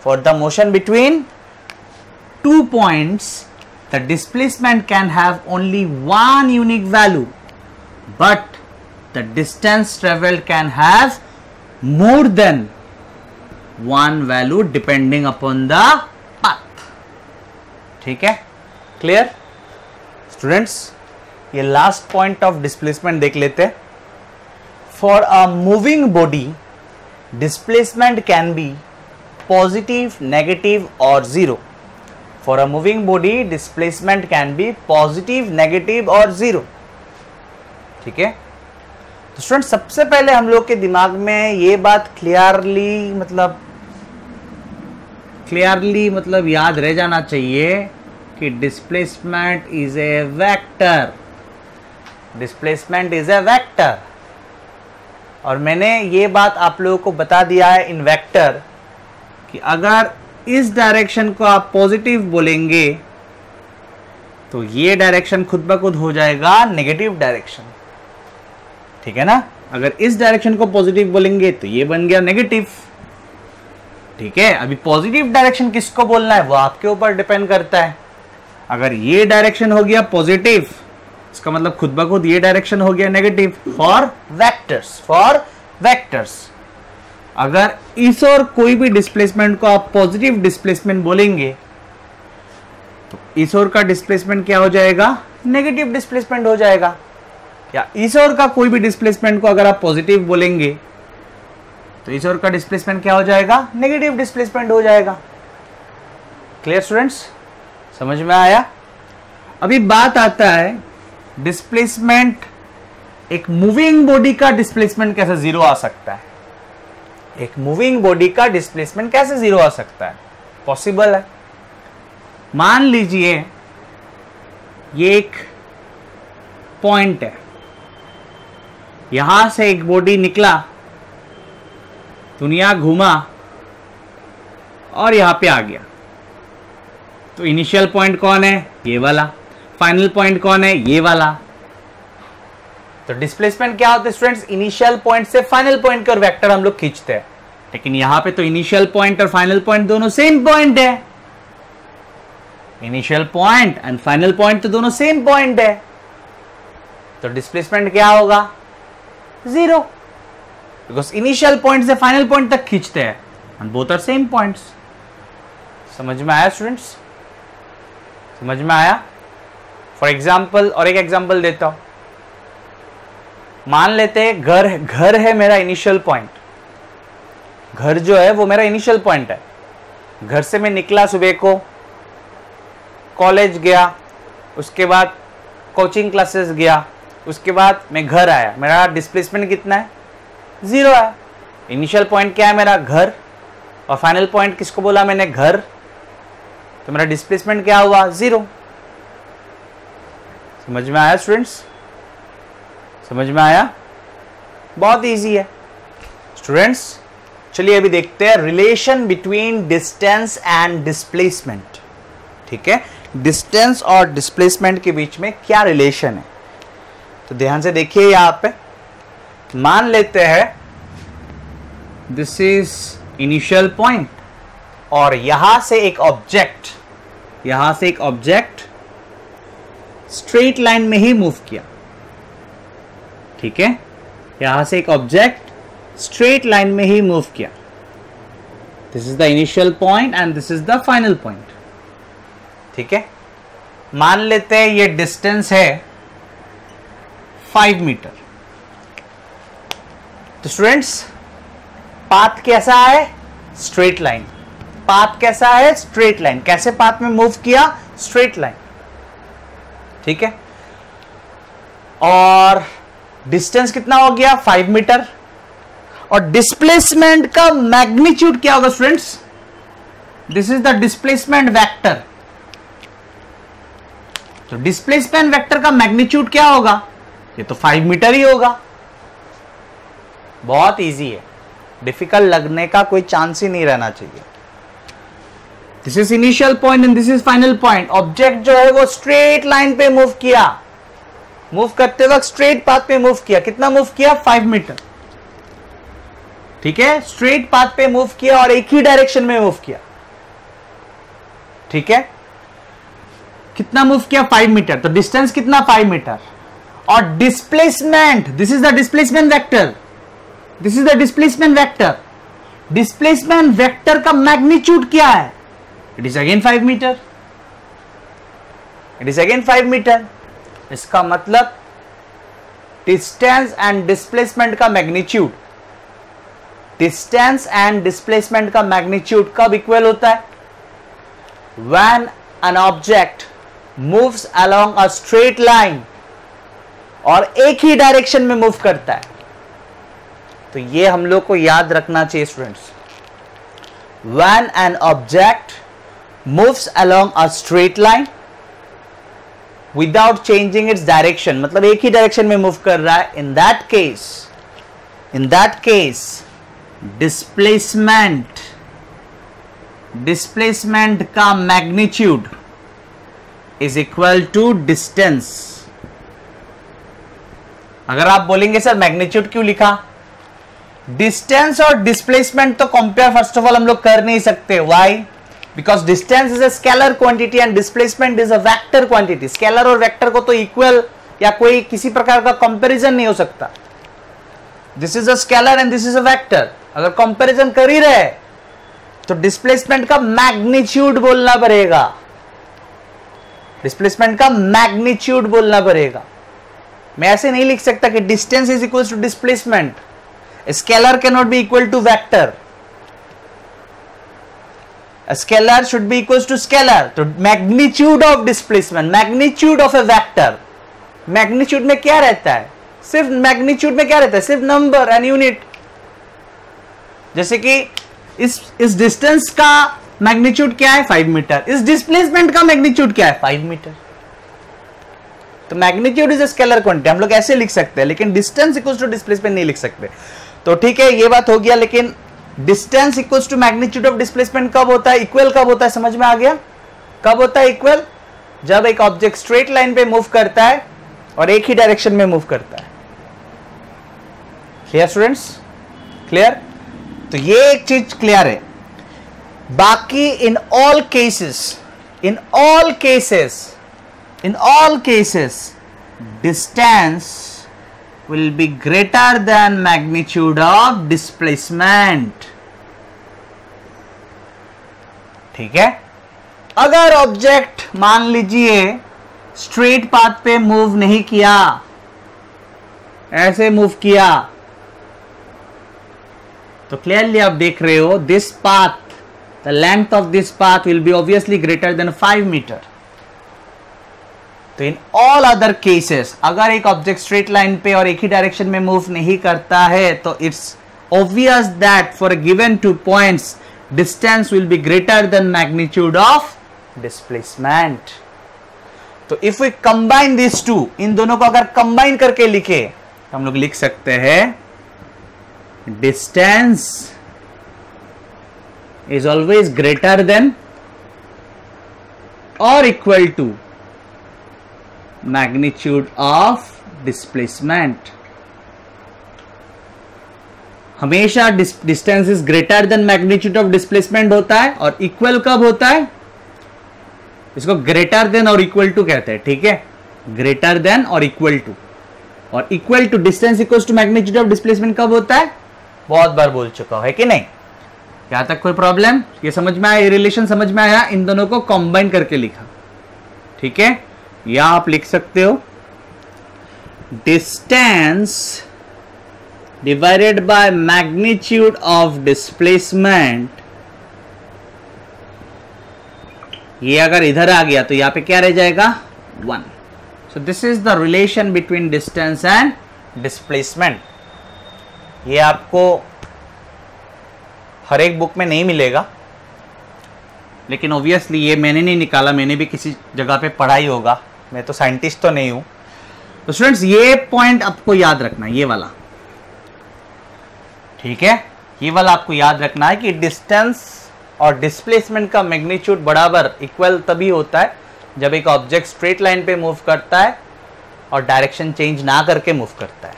For the motion between two points the displacement can have only one unique value, but the distance traveled can have more than one value depending upon the path. ठीक है, clear students? ये last point of displacement देख लेते हैं। For a moving body displacement can be positive, negative और zero. For a moving body displacement can be positive, negative और zero. ठीक है, तो स्टूडेंट सबसे पहले हम लोग के दिमाग में ये बात क्लियरली मतलब याद रह जाना चाहिए कि displacement is a vector. Displacement is a vector, और मैंने ये बात आप लोगों को बता दिया है इन वेक्टर कि अगर इस डायरेक्शन को आप पॉजिटिव बोलेंगे तो ये डायरेक्शन खुद ब खुद हो जाएगा नेगेटिव डायरेक्शन। ठीक है ना, अगर इस डायरेक्शन को पॉजिटिव बोलेंगे तो ये बन गया नेगेटिव। ठीक है, अभी पॉजिटिव डायरेक्शन किसको बोलना है वो आपके ऊपर डिपेंड करता है। अगर ये डायरेक्शन हो गया पॉजिटिव, इसका मतलब खुद ब खुद ये डायरेक्शन हो गया नेगेटिव। फॉर वेक्टर्स अगर इस और कोई भी डिस्प्लेसमेंट को आप पॉजिटिव डिस्प्लेसमेंट बोलेंगे तो इस और का डिस्प्लेसमेंट क्या हो जाएगा, नेगेटिव डिस्प्लेसमेंट हो जाएगा। या इस और का कोई भी डिस्प्लेसमेंट को अगर आप पॉजिटिव बोलेंगे तो इस और का डिस्प्लेसमेंट क्या हो जाएगा, नेगेटिव डिस्प्लेसमेंट हो जाएगा। क्लियर स्टूडेंट्स, समझ में आया? अभी बात आता है डिस्प्लेसमेंट, एक मूविंग बॉडी का डिस्प्लेसमेंट कैसे जीरो आ सकता है। एक मूविंग बॉडी का डिस्प्लेसमेंट कैसे जीरो आ सकता है, पॉसिबल है। मान लीजिए ये एक पॉइंट है, यहां से एक बॉडी निकला, दुनिया घूमा और यहां पे आ गया, तो इनिशियल पॉइंट कौन है, ये वाला। फाइनल पॉइंट कौन है, ये वाला। तो डिस्प्लेसमेंट क्या होता है स्टूडेंट्स, इनिशियल पॉइंट से फाइनल पॉइंट का वेक्टर हम लोग खींचते हैं, लेकिन यहां पे तो इनिशियल पॉइंट और फाइनल पॉइंट दोनों सेम पॉइंट है। Initial point and final point तो दोनों सेम पॉइंट है, तो डिस्प्लेसमेंट क्या होगा, जीरो, बिकॉज इनिशियल पॉइंट से फाइनल पॉइंट तक खींचते हैं and both are same points. समझ में आया स्टूडेंट्स, समझ में आया? फॉर एग्जाम्पल, और एक एग्जाम्पल देता हूं। मान लेते हैं घर है मेरा इनिशियल पॉइंट। घर जो है वो मेरा इनिशियल पॉइंट है। घर से मैं निकला सुबह को, कॉलेज गया, उसके बाद कोचिंग क्लासेस गया, उसके बाद मैं घर आया। मेरा डिस्प्लेसमेंट कितना है, जीरो है। इनिशियल पॉइंट क्या है मेरा, घर, और फाइनल पॉइंट किसको बोला मैंने, घर, तो मेरा डिस्प्लेसमेंट क्या हुआ, जीरो। समझ में आया स्टूडेंट्स, समझ में आया? बहुत इजी है स्टूडेंट्स। चलिए अभी देखते हैं relation between distance and displacement. ठीक है, डिस्टेंस और डिस्प्लेसमेंट के बीच में क्या रिलेशन है, तो ध्यान से देखिए। यहां पे मान लेते हैं दिस इज इनिशियल पॉइंट, और यहां से एक ऑब्जेक्ट स्ट्रेट लाइन में ही मूव किया। ठीक है, यहां से एक ऑब्जेक्ट स्ट्रेट लाइन में ही मूव किया। This is the initial point and this is the final point. ठीक है, मान लेते हैं ये डिस्टेंस है 5 मीटर। तो स्टूडेंट्स पाथ कैसा है, स्ट्रेट लाइन। पाथ कैसा है, स्ट्रेट लाइन। कैसे पाथ में मूव किया, स्ट्रेट लाइन। ठीक है, और डिस्टेंस कितना हो गया, 5 मीटर। और डिस्प्लेसमेंट का मैग्नीट्यूड क्या होगा students, this is the displacement vector. तो डिस्प्लेसमेंट वेक्टर का मैग्नीट्यूड क्या होगा, ये तो 5 मीटर ही होगा। बहुत इजी है, डिफिकल्ट लगने का कोई चांस ही नहीं रहना चाहिए। This is initial point and this is final point. Object जो है वो स्ट्रेट लाइन पे मूव किया, मूव करते वक्त स्ट्रेट पाथ पे मूव किया। कितना मूव किया, 5 मीटर। ठीक है, स्ट्रेट पाथ पे मूव किया और एक ही डायरेक्शन में मूव किया। ठीक है, कितना मूव किया, 5 मीटर। तो डिस्टेंस कितना, 5 मीटर। और displacement, this is the displacement vector, this is the displacement vector. Displacement vector का मैग्नीट्यूड क्या है, it is again 5 metre, it is again 5 metre. इसका मतलब डिस्टेंस एंड डिस्प्लेसमेंट का मैग्नीट्यूड, डिस्टेंस एंड डिस्प्लेसमेंट का magnitude कब equal होता है? When an object moves along a straight line, और एक ही डायरेक्शन में मूव करता है। तो ये हम लोग को याद रखना चाहिए students. When an object moves along a straight line without changing its direction, मतलब एक ही डायरेक्शन में मूव कर रहा है, इन दैट केस डिस्प्लेसमेंट का magnitude is equal to distance. अगर आप बोलेंगे सर मैग्नीट्यूड क्यों लिखा? डिस्टेंस और डिस्प्लेसमेंट तो कंपेयर फर्स्ट ऑफ ऑल हम लोग कर नहीं सकते। Why? Because distance is a scalar quantity and displacement is a vector quantity. Scalar और वेक्टर को तो इक्वल या कोई किसी प्रकार का कंपैरिजन नहीं हो सकता। This is a scalar and this is a vector. अगर कंपैरिजन कर ही रहे तो डिस्प्लेसमेंट का मैग्नीट्यूड बोलना पड़ेगा, डिस्प्लेसमेंट का मैग्नीट्यूड बोलना पड़ेगा। मैं ऐसे नहीं लिख सकता कि distance is equal to displacement. Scalar can not be equal to vector, scalar should be equal to scalar. तो magnitude of displacement, magnitude of a vector, magnitude में क्या रहता है? सिर्फ मैग्नीट्यूड में क्या रहता है? सिर्फ नंबर एंड यूनिट। जैसे कि इस डिस्टेंस का मैग्नीट्यूड क्या है? 5 मीटर। इस डिस्प्लेसमेंट का मैग्नीट्यूड क्या है? 5 मीटर। तो magnitude is a scalar quantity, हम लोग ऐसे लिख सकते हैं, लेकिन डिस्टेंस इक्वल्स टू डिस्प्लेसमेंट नहीं लिख सकते। तो ठीक है, ये बात हो गया। लेकिन distance equals to magnitude of displacement कब होता है? इक्वल कब होता है? समझ में आ गया? कब होता है इक्वल? जब एक ऑब्जेक्ट स्ट्रेट लाइन पे मूव करता है और एक ही डायरेक्शन में मूव करता है। Clear students? क्लियर? तो ये एक चीज क्लियर है। बाकी in all cases distance will be greater than magnitude of displacement। ठीक है? अगर ऑब्जेक्ट मान लीजिए स्ट्रेट पाथ पे मूव नहीं किया, ऐसे मूव किया, तो क्लियरली आप देख रहे हो this path, the length of this path will be obviously greater than 5 metre. तो इन ऑल अदर केसेस अगर एक ऑब्जेक्ट स्ट्रेट लाइन पे और एक ही डायरेक्शन में मूव नहीं करता है, तो it's obvious that for given 2 points distance will be greater than magnitude of displacement. तो if we combine this two, इन दोनों को अगर कंबाइन करके लिखे तो हम लोग लिख सकते हैं distance is always greater than और equal to magnitude of displacement. हमेशा distance is greater than magnitude of displacement होता है। और इक्वल कब होता है? इसको ग्रेटर देन और इक्वल टू कहते हैं। ठीक है? ग्रेटर देन और इक्वल टू। और equal to distance equals to magnitude of displacement कब होता है? बहुत बार बोल चुका है कि नहीं? यहां तक कोई प्रॉब्लम? ये समझ में आया? ये रिलेशन समझ में आया? इन दोनों को कंबाइन करके लिखा। ठीक है? या आप लिख सकते हो distance divided by magnitude of displacement. ये अगर इधर आ गया तो यहां पे क्या रह जाएगा? 1। सो this is the relation between distance and displacement. ये आपको हर एक बुक में नहीं मिलेगा, लेकिन ऑब्वियसली ये मैंने नहीं निकाला, मैंने भी किसी जगह पे पढ़ा ही होगा। मैं तो साइंटिस्ट तो नहीं हूं। तो स्टूडेंट्स ये पॉइंट आपको याद रखना, ये वाला। ठीक है? ये वाला आपको याद रखना है कि डिस्टेंस और डिस्प्लेसमेंट का मैग्नीट्यूड बराबर इक्वल तभी होता है जब एक ऑब्जेक्ट स्ट्रेट लाइन पे मूव करता है और डायरेक्शन चेंज ना करके मूव करता है।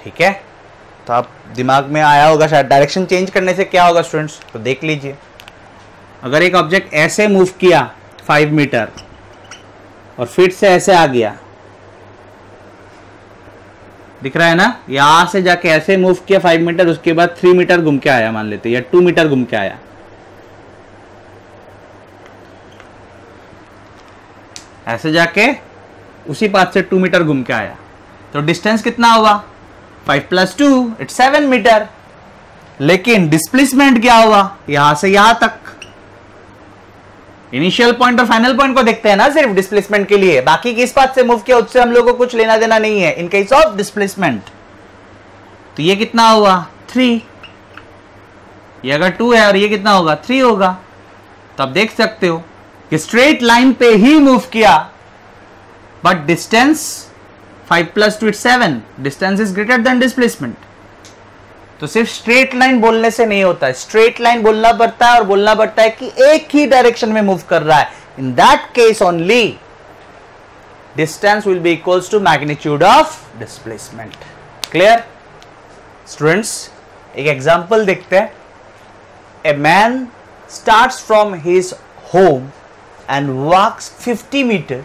ठीक है? तो आप दिमाग में आया होगा शायद डायरेक्शन चेंज करने से क्या होगा स्टूडेंट्स, तो देख लीजिए। अगर एक ऑब्जेक्ट ऐसे मूव किया 5 मीटर और फिर से ऐसे आ गया, दिख रहा है ना? यहां से जाके ऐसे मूव किया 5 मीटर, उसके बाद 3 मीटर घूम के आया मान लेते, या 2 मीटर घूम के आया। ऐसे जाके उसी पाथ से 2 मीटर घूम के आया, तो डिस्टेंस कितना हुआ 5 + 2 इट्स 7 मीटर। लेकिन डिस्प्लेसमेंट क्या हुआ यहां से यहां तक। इनिशियल पॉइंट और फाइनल पॉइंट को देखते हैं ना सिर्फ डिस्प्लेसमेंट के लिए, बाकी किस पाथ से मूव किया उससे हम लोगों को कुछ लेना देना नहीं है इन केस ऑफ डिस्प्लेसमेंट। तो ये कितना हुआ 3, ये अगर 2 है और ये कितना होगा 3 होगा। तो आप देख सकते हो कि स्ट्रेट लाइन पे ही मूव किया, but distance 5 + 2 7, distance is greater then displacement. तो सिर्फ स्ट्रेट लाइन बोलने से नहीं होता है, स्ट्रेट लाइन बोलना पड़ता है और बोलना पड़ता है कि एक ही डायरेक्शन में मूव कर रहा है। In that case only distance will be equals to magnitude of displacement. Clear students, एक एग्जांपल देखते हैं। A man starts from his home and walks 50 metre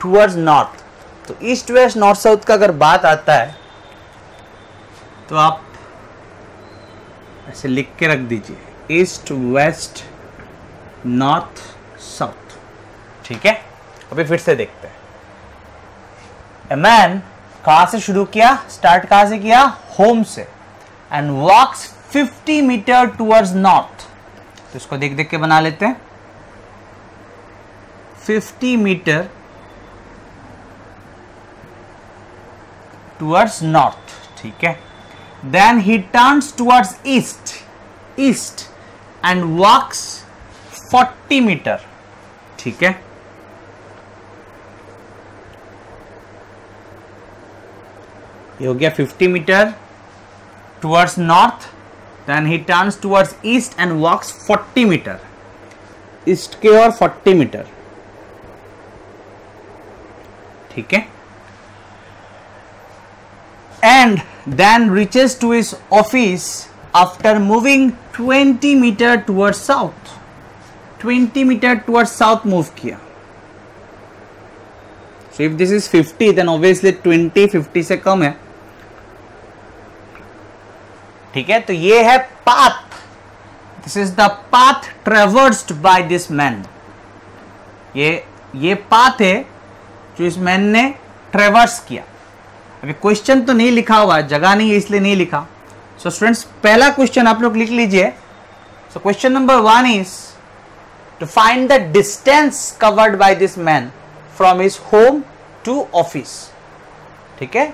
towards north. तो ईस्ट वेस्ट नॉर्थ साउथ का अगर बात आता है तो आप ऐसे लिख के रख दीजिए, ईस्ट वेस्ट नॉर्थ साउथ। ठीक है, अभी फिर से देखते हैं। ए मैन कहां से शुरू किया, स्टार्ट कहां से किया, होम से, and walks 50 metre towards north. तो इसको देख देख के बना लेते हैं। 50 मीटर टुवर्ड्स नॉर्थ, ठीक है। Then he turns towards east and walks 40 metre, ठीक है। ये हो गया 50 metre towards north, then he turns towards east and walks 40 metre, east के और 40 मीटर, ठीक है। And then reaches to his office after moving 20 meter towards south. 20 meter towards south move किया। So if this is 50 then obviously 20 50 से कम है, ठीक है। तो ये है path, this is the path traversed by this man। ये path है जो इस मैन ने ट्रेवर्स किया। अभी क्वेश्चन तो नहीं लिखा हुआ है, जगह नहीं है इसलिए नहीं लिखा। सो स्टूडेंट्स, पहला क्वेश्चन आप लोग लिख लीजिए। So question number 1 is to find the distance covered by this man from his home to office, ठीक है।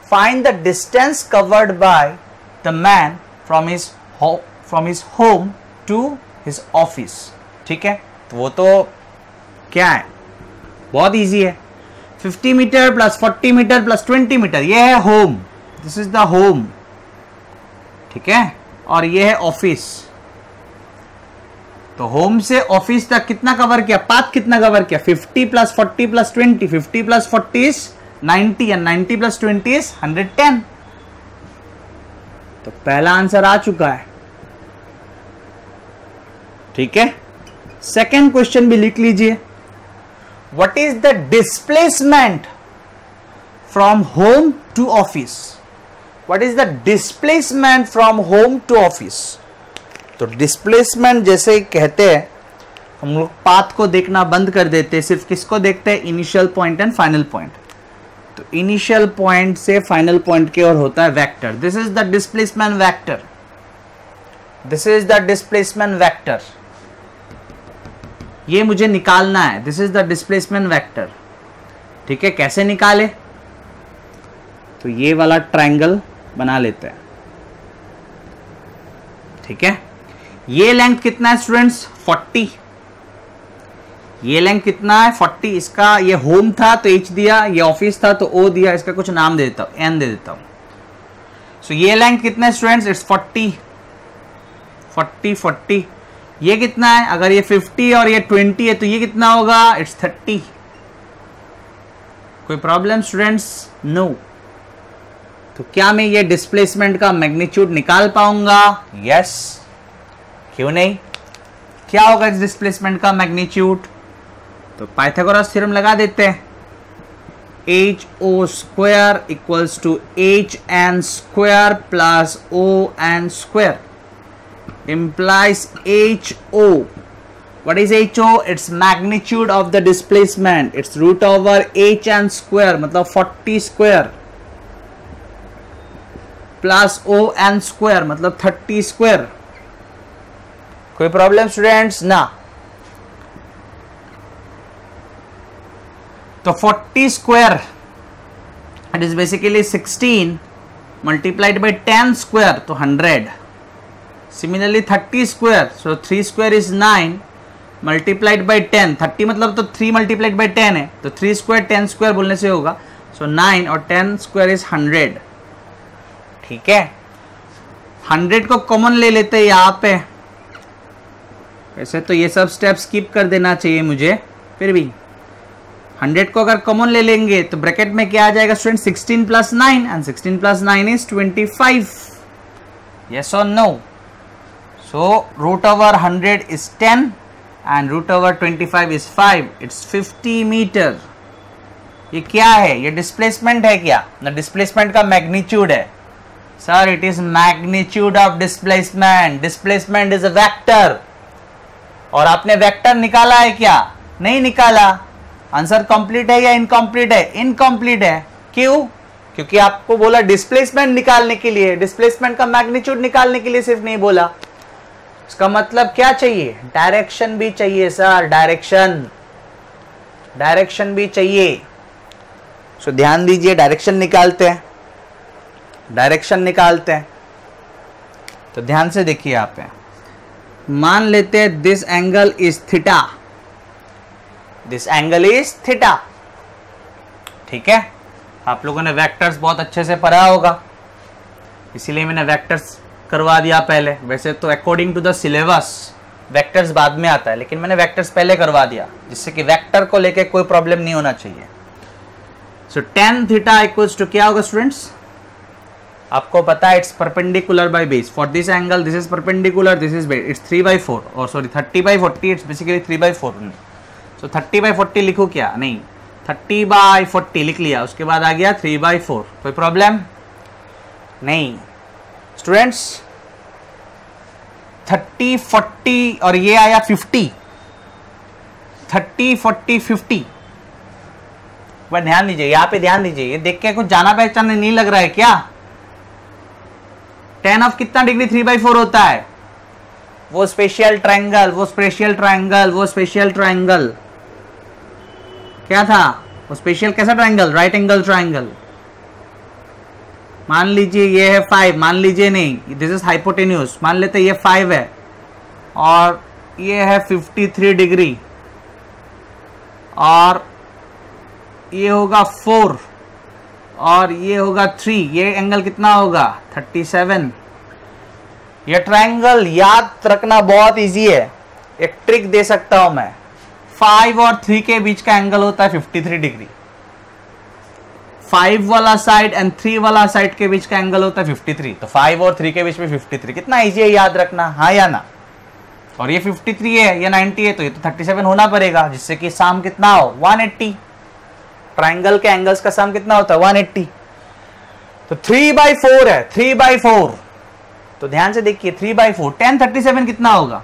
Find the distance covered by the man from his home to his office, ठीक है। तो वो तो क्या है, बहुत इजी है। 50 metre plus 40 metre plus 20 metre, ये है home, this is the home, ठीक है। और ये है ऑफिस। तो होम से ऑफिस तक कितना कवर किया, पाथ कितना कवर किया, 50 + 40 + 20, 50 + 40 इज 90 एंड 90 + 20 इज 110। तो पहला आंसर आ चुका है, ठीक है। सेकेंड क्वेश्चन भी लिख लीजिए। What is the displacement from home to office? What is the displacement from home to office? तो displacement जैसे कहते हैं, हम लोग पाथ को देखना बंद कर देते हैं, सिर्फ किसको देखते हैं, initial point and final point. तो इनिशियल पॉइंट से फाइनल पॉइंट की ओर होता है vector. This is the displacement vector, this is the displacement vector. ये मुझे निकालना है, this is the displacement vector, ठीक है। कैसे निकाले, तो ये वाला ट्रायंगल बना लेते हैं, ठीक है। ये लेंथ कितना है स्टूडेंट्स, 40। ये लेंथ कितना है, 40। इसका ये होम था तो H दिया, ये ऑफिस था तो O दिया, इसका कुछ नाम दे देता हूं, N दे देता हूं। सो ये लेंथ कितना है स्टूडेंट्स, इट्स 40 40 40। ये कितना है, अगर ये 50 और ये 20 है तो ये कितना होगा, इट्स 30। कोई प्रॉब्लम स्टूडेंट्स, नो। तो क्या मैं ये डिस्प्लेसमेंट का मैग्नीट्यूड निकाल पाऊंगा, यस, क्यों नहीं। क्या होगा इस डिस्प्लेसमेंट का मैग्नीट्यूड, तो पाइथागोरस थ्योरम लगा देते हैं। HO square equals to HN square plus ON square implies HO What is HO? It's magnitude of the displacement. It's root over HN square, मतलब 40 square प्लस ON square, मतलब 30 square. कोई problem students? ना. तो 40 square, it is basically 16 multiplied by 10 square, तो 100. Similarly 30 square, so 3 square is 9 multiplied by 10. 30 मतलब तो 3 multiplied by 10 है, तो 3 square 10 square बोलने से होगा. So 9 और 10 square is 100. ठीक है, 100 को कॉमन ले लेते हैं यहाँ पे. वैसे तो ये सब स्टेप स्किप कर देना चाहिए मुझे, फिर भी 100 को अगर कॉमन ले लेंगे तो ब्रैकेट में क्या आ जाएगा student? 16 plus 9 and 16 plus 9 is 25. Yes और no? So root over 100 is 10 and root over 25 is 5. It's 50 metre. ये क्या है? ये डिस्प्लेसमेंट है क्या? ना, डिस्प्लेसमेंट का मैग्नीट्यूड है sir. It is magnitude of displacement. Displacement is a vector. और आपने वेक्टर निकाला है क्या? नहीं निकाला. आंसर कंप्लीट है या इनकम्प्लीट है? इनकम्प्लीट है. क्यों? क्योंकि आपको बोला डिस्प्लेसमेंट निकालने के लिए, डिस्प्लेसमेंट का मैग्नीट्यूड निकालने के लिए सिर्फ नहीं बोला. इसका मतलब क्या चाहिए? डायरेक्शन भी चाहिए सर. डायरेक्शन भी चाहिए. सो ध्यान दीजिए, डायरेक्शन निकालते हैं. तो ध्यान से देखिए यहाँ पे. मान लेते हैं दिस एंगल इज थीटा. ठीक है, आप लोगों ने वेक्टर्स बहुत अच्छे से पढ़ा होगा, इसीलिए मैंने वेक्टर्स करवा दिया पहले. वैसे तो according to the syllabus vectors बाद में आता है, लेकिन मैंने वेक्टर्स पहले करवा दिया जिससे कि वेक्टर को लेके कोई प्रॉब्लम नहीं होना चाहिए. सो tan थीटा इक्वल्स टू क्या होगा स्टूडेंट्स? आपको पता है, it's perpendicular by base. For this angle this is perpendicular, this is base. It's 3/4 और सॉरी 30/40. It's basically 3/4. सो 30/40 लिखो क्या? नहीं, 30/40 लिख लिया. उसके बाद आ गया 3/4. कोई प्रॉब्लम नहीं स्टूडेंट्स. 30 40 और ये आया 50. 30 40 50. वह ध्यान दीजिए, यहाँ पे ध्यान दीजिए. ये देख के कुछ जाना पहचान नहीं लग रहा है क्या? tan ऑफ कितना डिग्री 3/4 होता है? वो स्पेशल ट्रायंगल क्या था? वो स्पेशल कैसा ट्रायंगल? Right angle triangle. मान लीजिए ये है 5, मान लीजिए नहीं, दिस इज हाइपोटेन्यूज. मान लेते ये 5 है और ये है 53 डिग्री और ये होगा 4 और ये होगा 3. ये एंगल कितना होगा? 37. ये ट्रायंगल याद रखना बहुत इजी है. एक ट्रिक दे सकता हूं मैं. 5 और 3 के बीच का एंगल होता है 53 डिग्री. 5 वाला साइड एंड 3 वाला साइड के बीच का एंगल होता है 53. तो 5 और 3 के बीच में 53. कितना इजी है याद रखना, हाँ या ना? और ये 53 है, ये 90 है, तो ये तो 37 होना पड़ेगा, जिससे कि सम कितना हो? 180. ट्राइंगल के एंगल्स का सम कितना होता है? 180. तो 3/4 है, 3/4. तो ध्यान से देखिए, 3/4 tan 37 कितना होगा?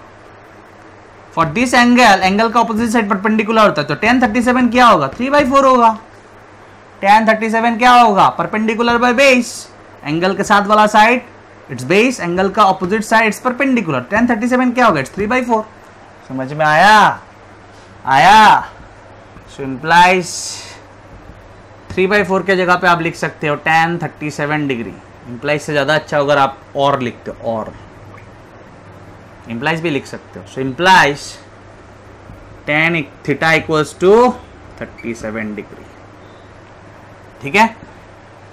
फॉर दिस एंगल का ऑपोजिट साइड परपेंडिकुलर होता है, तो tan 37 क्या होगा? 3/4 होगा. tan 37 क्या होगा? Perpendicular by base. एंगल के साथ वाला साइड इट्स बेस, एंगल का opposite side it's perpendicular. tan 37 क्या होगा? इट्स 3/4. समझ में आया? सो इंप्लाइज 3/4 के जगह पे आप लिख सकते हो tan 37 डिग्री. इंप्लाइज से ज्यादा अच्छा अगर आप और लिखते हो, और इंप्लाइज भी लिख सकते हो. So implies tan theta equals to 37 degree. ठीक है,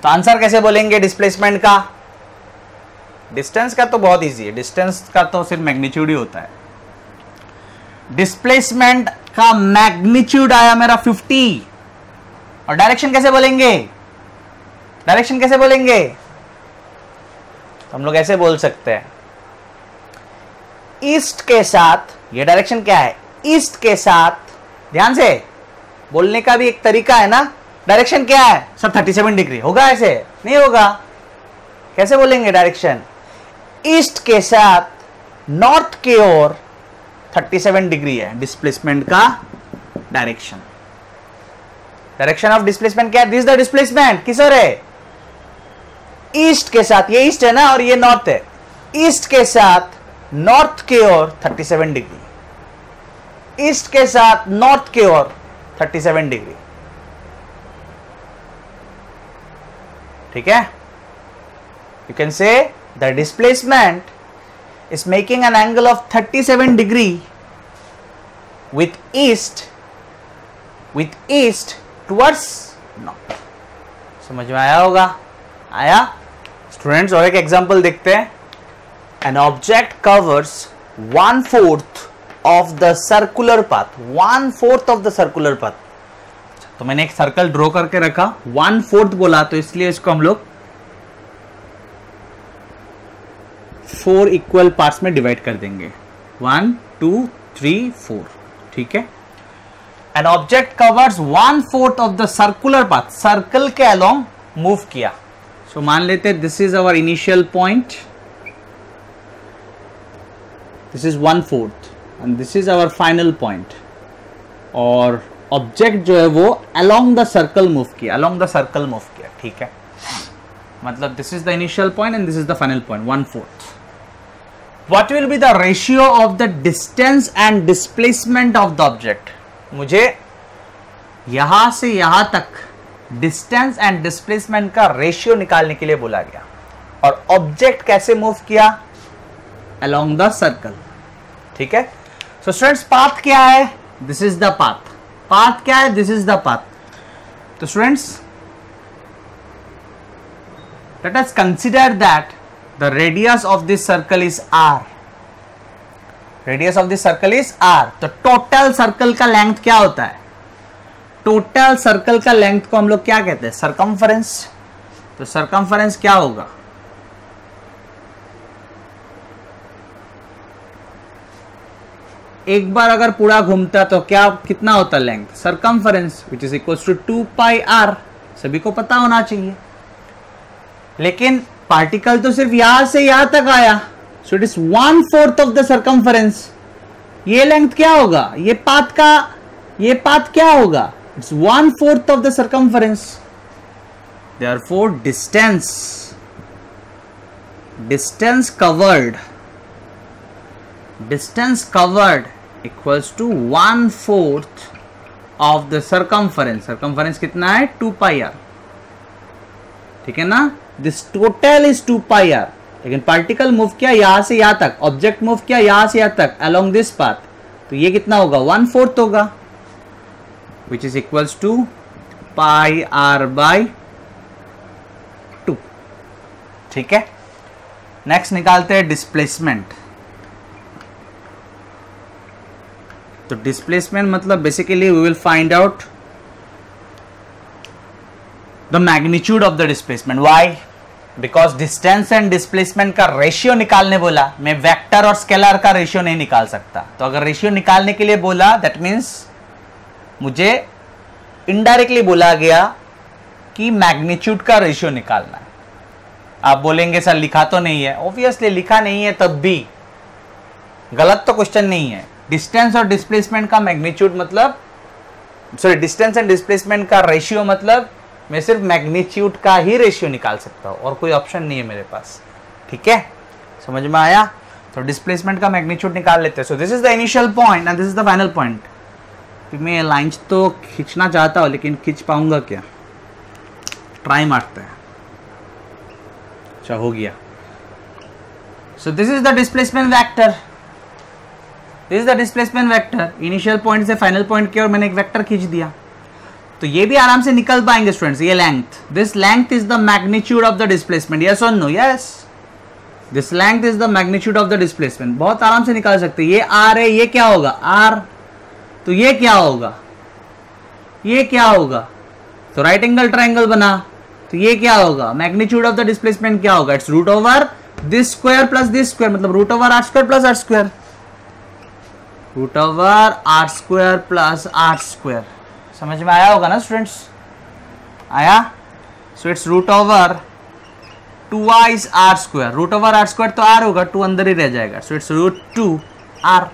तो आंसर कैसे बोलेंगे डिस्प्लेसमेंट का? डिस्टेंस का तो बहुत इजी है, डिस्टेंस का तो सिर्फ मैग्नीट्यूड ही होता है. डिस्प्लेसमेंट का मैग्नीट्यूड आया मेरा 50. और डायरेक्शन कैसे बोलेंगे? तो हम लोग ऐसे बोल सकते हैं, ईस्ट के साथ, ये डायरेक्शन क्या है? ईस्ट के साथ. ध्यान से बोलने का भी एक तरीका है ना. डायरेक्शन क्या है सर? 37 डिग्री. होगा ऐसे? नहीं होगा. कैसे बोलेंगे डायरेक्शन? ईस्ट के साथ नॉर्थ की ओर 37 डिग्री है डिस्प्लेसमेंट का डायरेक्शन। डायरेक्शन ऑफ डिस्प्लेसमेंट क्या है? दिस द डिस्प्लेसमेंट किस ओर है? ईस्ट के साथ, ये ईस्ट है ना और ये नॉर्थ है, ईस्ट के साथ नॉर्थ के ओर 37 डिग्री, ईस्ट के साथ नॉर्थ के ओर 37 डिग्री। ठीक है, you can say the displacement is making an angle of 37 degree with east towards north। समझ में आया होगा? आया स्टूडेंट्स? और एक एग्जांपल देखते हैं। An object covers 1/4 of the circular path, 1/4 of the circular path। तो मैंने एक सर्कल ड्रॉ करके रखा, 1/4 बोला तो इसलिए इसको हम लोग 4 इक्वल पार्ट्स में डिवाइड कर देंगे, 1 2 3 4। ठीक है, an object covers 1/4 of the circular path, circle के अलोंग मूव किया। सो मान लेते हैं this is our initial point, this is 1/4 and this is our final point, और ऑब्जेक्ट जो है वो अलोंग द सर्कल मूव किया, अलोंग द सर्कल मूव किया। ठीक है, मतलब this is the initial point and this is the final point, 1/4। What will be the ratio of the distance and displacement of the object? मुझे यहां से यहां तक डिस्टेंस एंड डिस्प्लेसमेंट का रेशियो निकालने के लिए बोला गया, और ऑब्जेक्ट कैसे मूव किया? Along the circle. ठीक है, सो स्टूडेंट्स पाथ क्या है? This is the path. Path क्या है? This is the path. तो students let us consider that the radius of this circle is r, radius of this circle is r। तो total circle का length क्या होता है? टोटल सर्कल का length को हम लोग क्या कहते हैं? सरकमफरेंस। तो सरकमफरेंस क्या होगा? एक बार अगर पूरा घूमता तो क्या कितना होता length? Circumference which is equal to 2 pi r। सभी को पता होना चाहिए, लेकिन पार्टिकल तो सिर्फ यहां से यहां तक आया, so it is 1/4 of the circumference. ये लेंथ क्या होगा? ये पाथ क्या होगा? It's 1/4 of the circumference. Therefore distance covered equals to 1/4 of the circumference. Circumference कितना है? 2 पाई r। ठीक है ना, this total is 2 pi r, लेकिन पार्टिकल मूव किया यहां से यहां तक, ऑब्जेक्ट मूव किया यहां से यहां तक अलोंग दिस पाथ, तो ये कितना होगा? 1/4 होगा, which is equals to pi r by 2। ठीक है, नेक्स्ट निकालते हैं डिस्प्लेसमेंट। तो डिस्प्लेसमेंट मतलब basically we will find out the magnitude of the displacement। why? because distance and displacement का रेशियो निकालने बोला, मैं वेक्टर और स्केलर का रेशियो नहीं निकाल सकता। तो अगर रेशियो निकालने के लिए बोला, दैट मीन्स मुझे इनडायरेक्टली बोला गया कि मैग्नीट्यूड का रेशियो निकालना है। आप बोलेंगे सर लिखा तो नहीं है, ऑब्वियसली लिखा नहीं है, तब भी गलत तो क्वेश्चन नहीं है। डिस्टेंस और डिस्प्लेसमेंट का मैग्नीट्यूड मतलब, सॉरी डिस्टेंस एंड डिस्प्लेसमेंट का रेशियो मतलब मैं सिर्फ मैग्नीट्यूड का ही रेशियो निकाल सकता हूं, और कोई ऑप्शन नहीं है मेरे पास। ठीक है, समझ में आया? तो डिस्प्लेसमेंट का मैग्नीट्यूड निकाल लेते हैं। सो this is the initial point and this is the final point. मैं लाइंस तो खींचना चाहता हूं, लेकिन खींच पाऊंगा क्या? ट्राई मारते हैं। अच्छा, हो गया। सो this is the displacement vector, this is the displacement vector. Initial point से फाइनल पॉइंट की ओर मैंने एक वेक्टर खींच दिया, तो ये भी आराम से निकल पाएंगे स्टूडेंट्स। ये length, this length is the magnitude of the displacement, yes और नो? Yes, this length is the magnitude of the displacement. बहुत आराम से निकाल सकते हैं। ये r है, ये क्या होगा? r। तो ये क्या होगा? ये क्या होगा? तो राइट एंगल ट्राइंगल बना, तो ये क्या होगा? मैग्नीट्यूड ऑफ द डिस्प्लेसमेंट क्या होगा? It's root over this square plus this square, मतलब root over r square plus r square, root over r square plus r square. समझ में आया होगा ना स्टूडेंट्स? आया? So it's root over 2y r square, root over r square तो r होगा, 2 अंदर ही रह जाएगा, so it's root 2 r।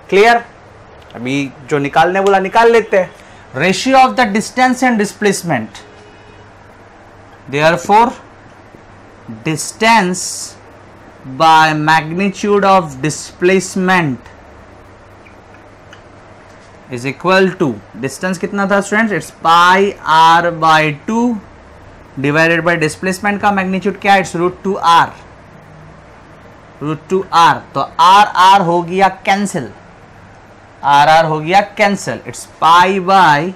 Clear? अभी जो निकालने बोला निकाल लेते हैं. Ratio of the distance and displacement, therefore distance by magnitude of displacement is equal to, distance कितना था students? It's pi r by 2 divided by displacement का मैग्नीट्यूड क्या है? It's √2r. √2r, तो r हो गया कैंसिल, r हो गया कैंसिल. इट्स पाई बाय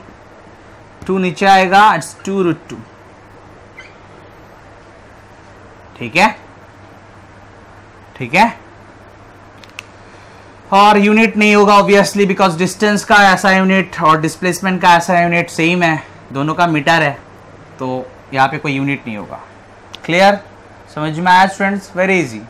2 नीचे आएगा, इट्स 2√2. ठीक है, ठीक है. और यूनिट नहीं होगा ऑब्वियसली, बिकॉज डिस्टेंस का ऐसा यूनिट और डिस्प्लेसमेंट का ऐसा यूनिट सेम है, दोनों का मीटर है, तो यहाँ पे कोई यूनिट नहीं होगा. क्लियर? समझ में आया स्टूडेंट्स? Very easy.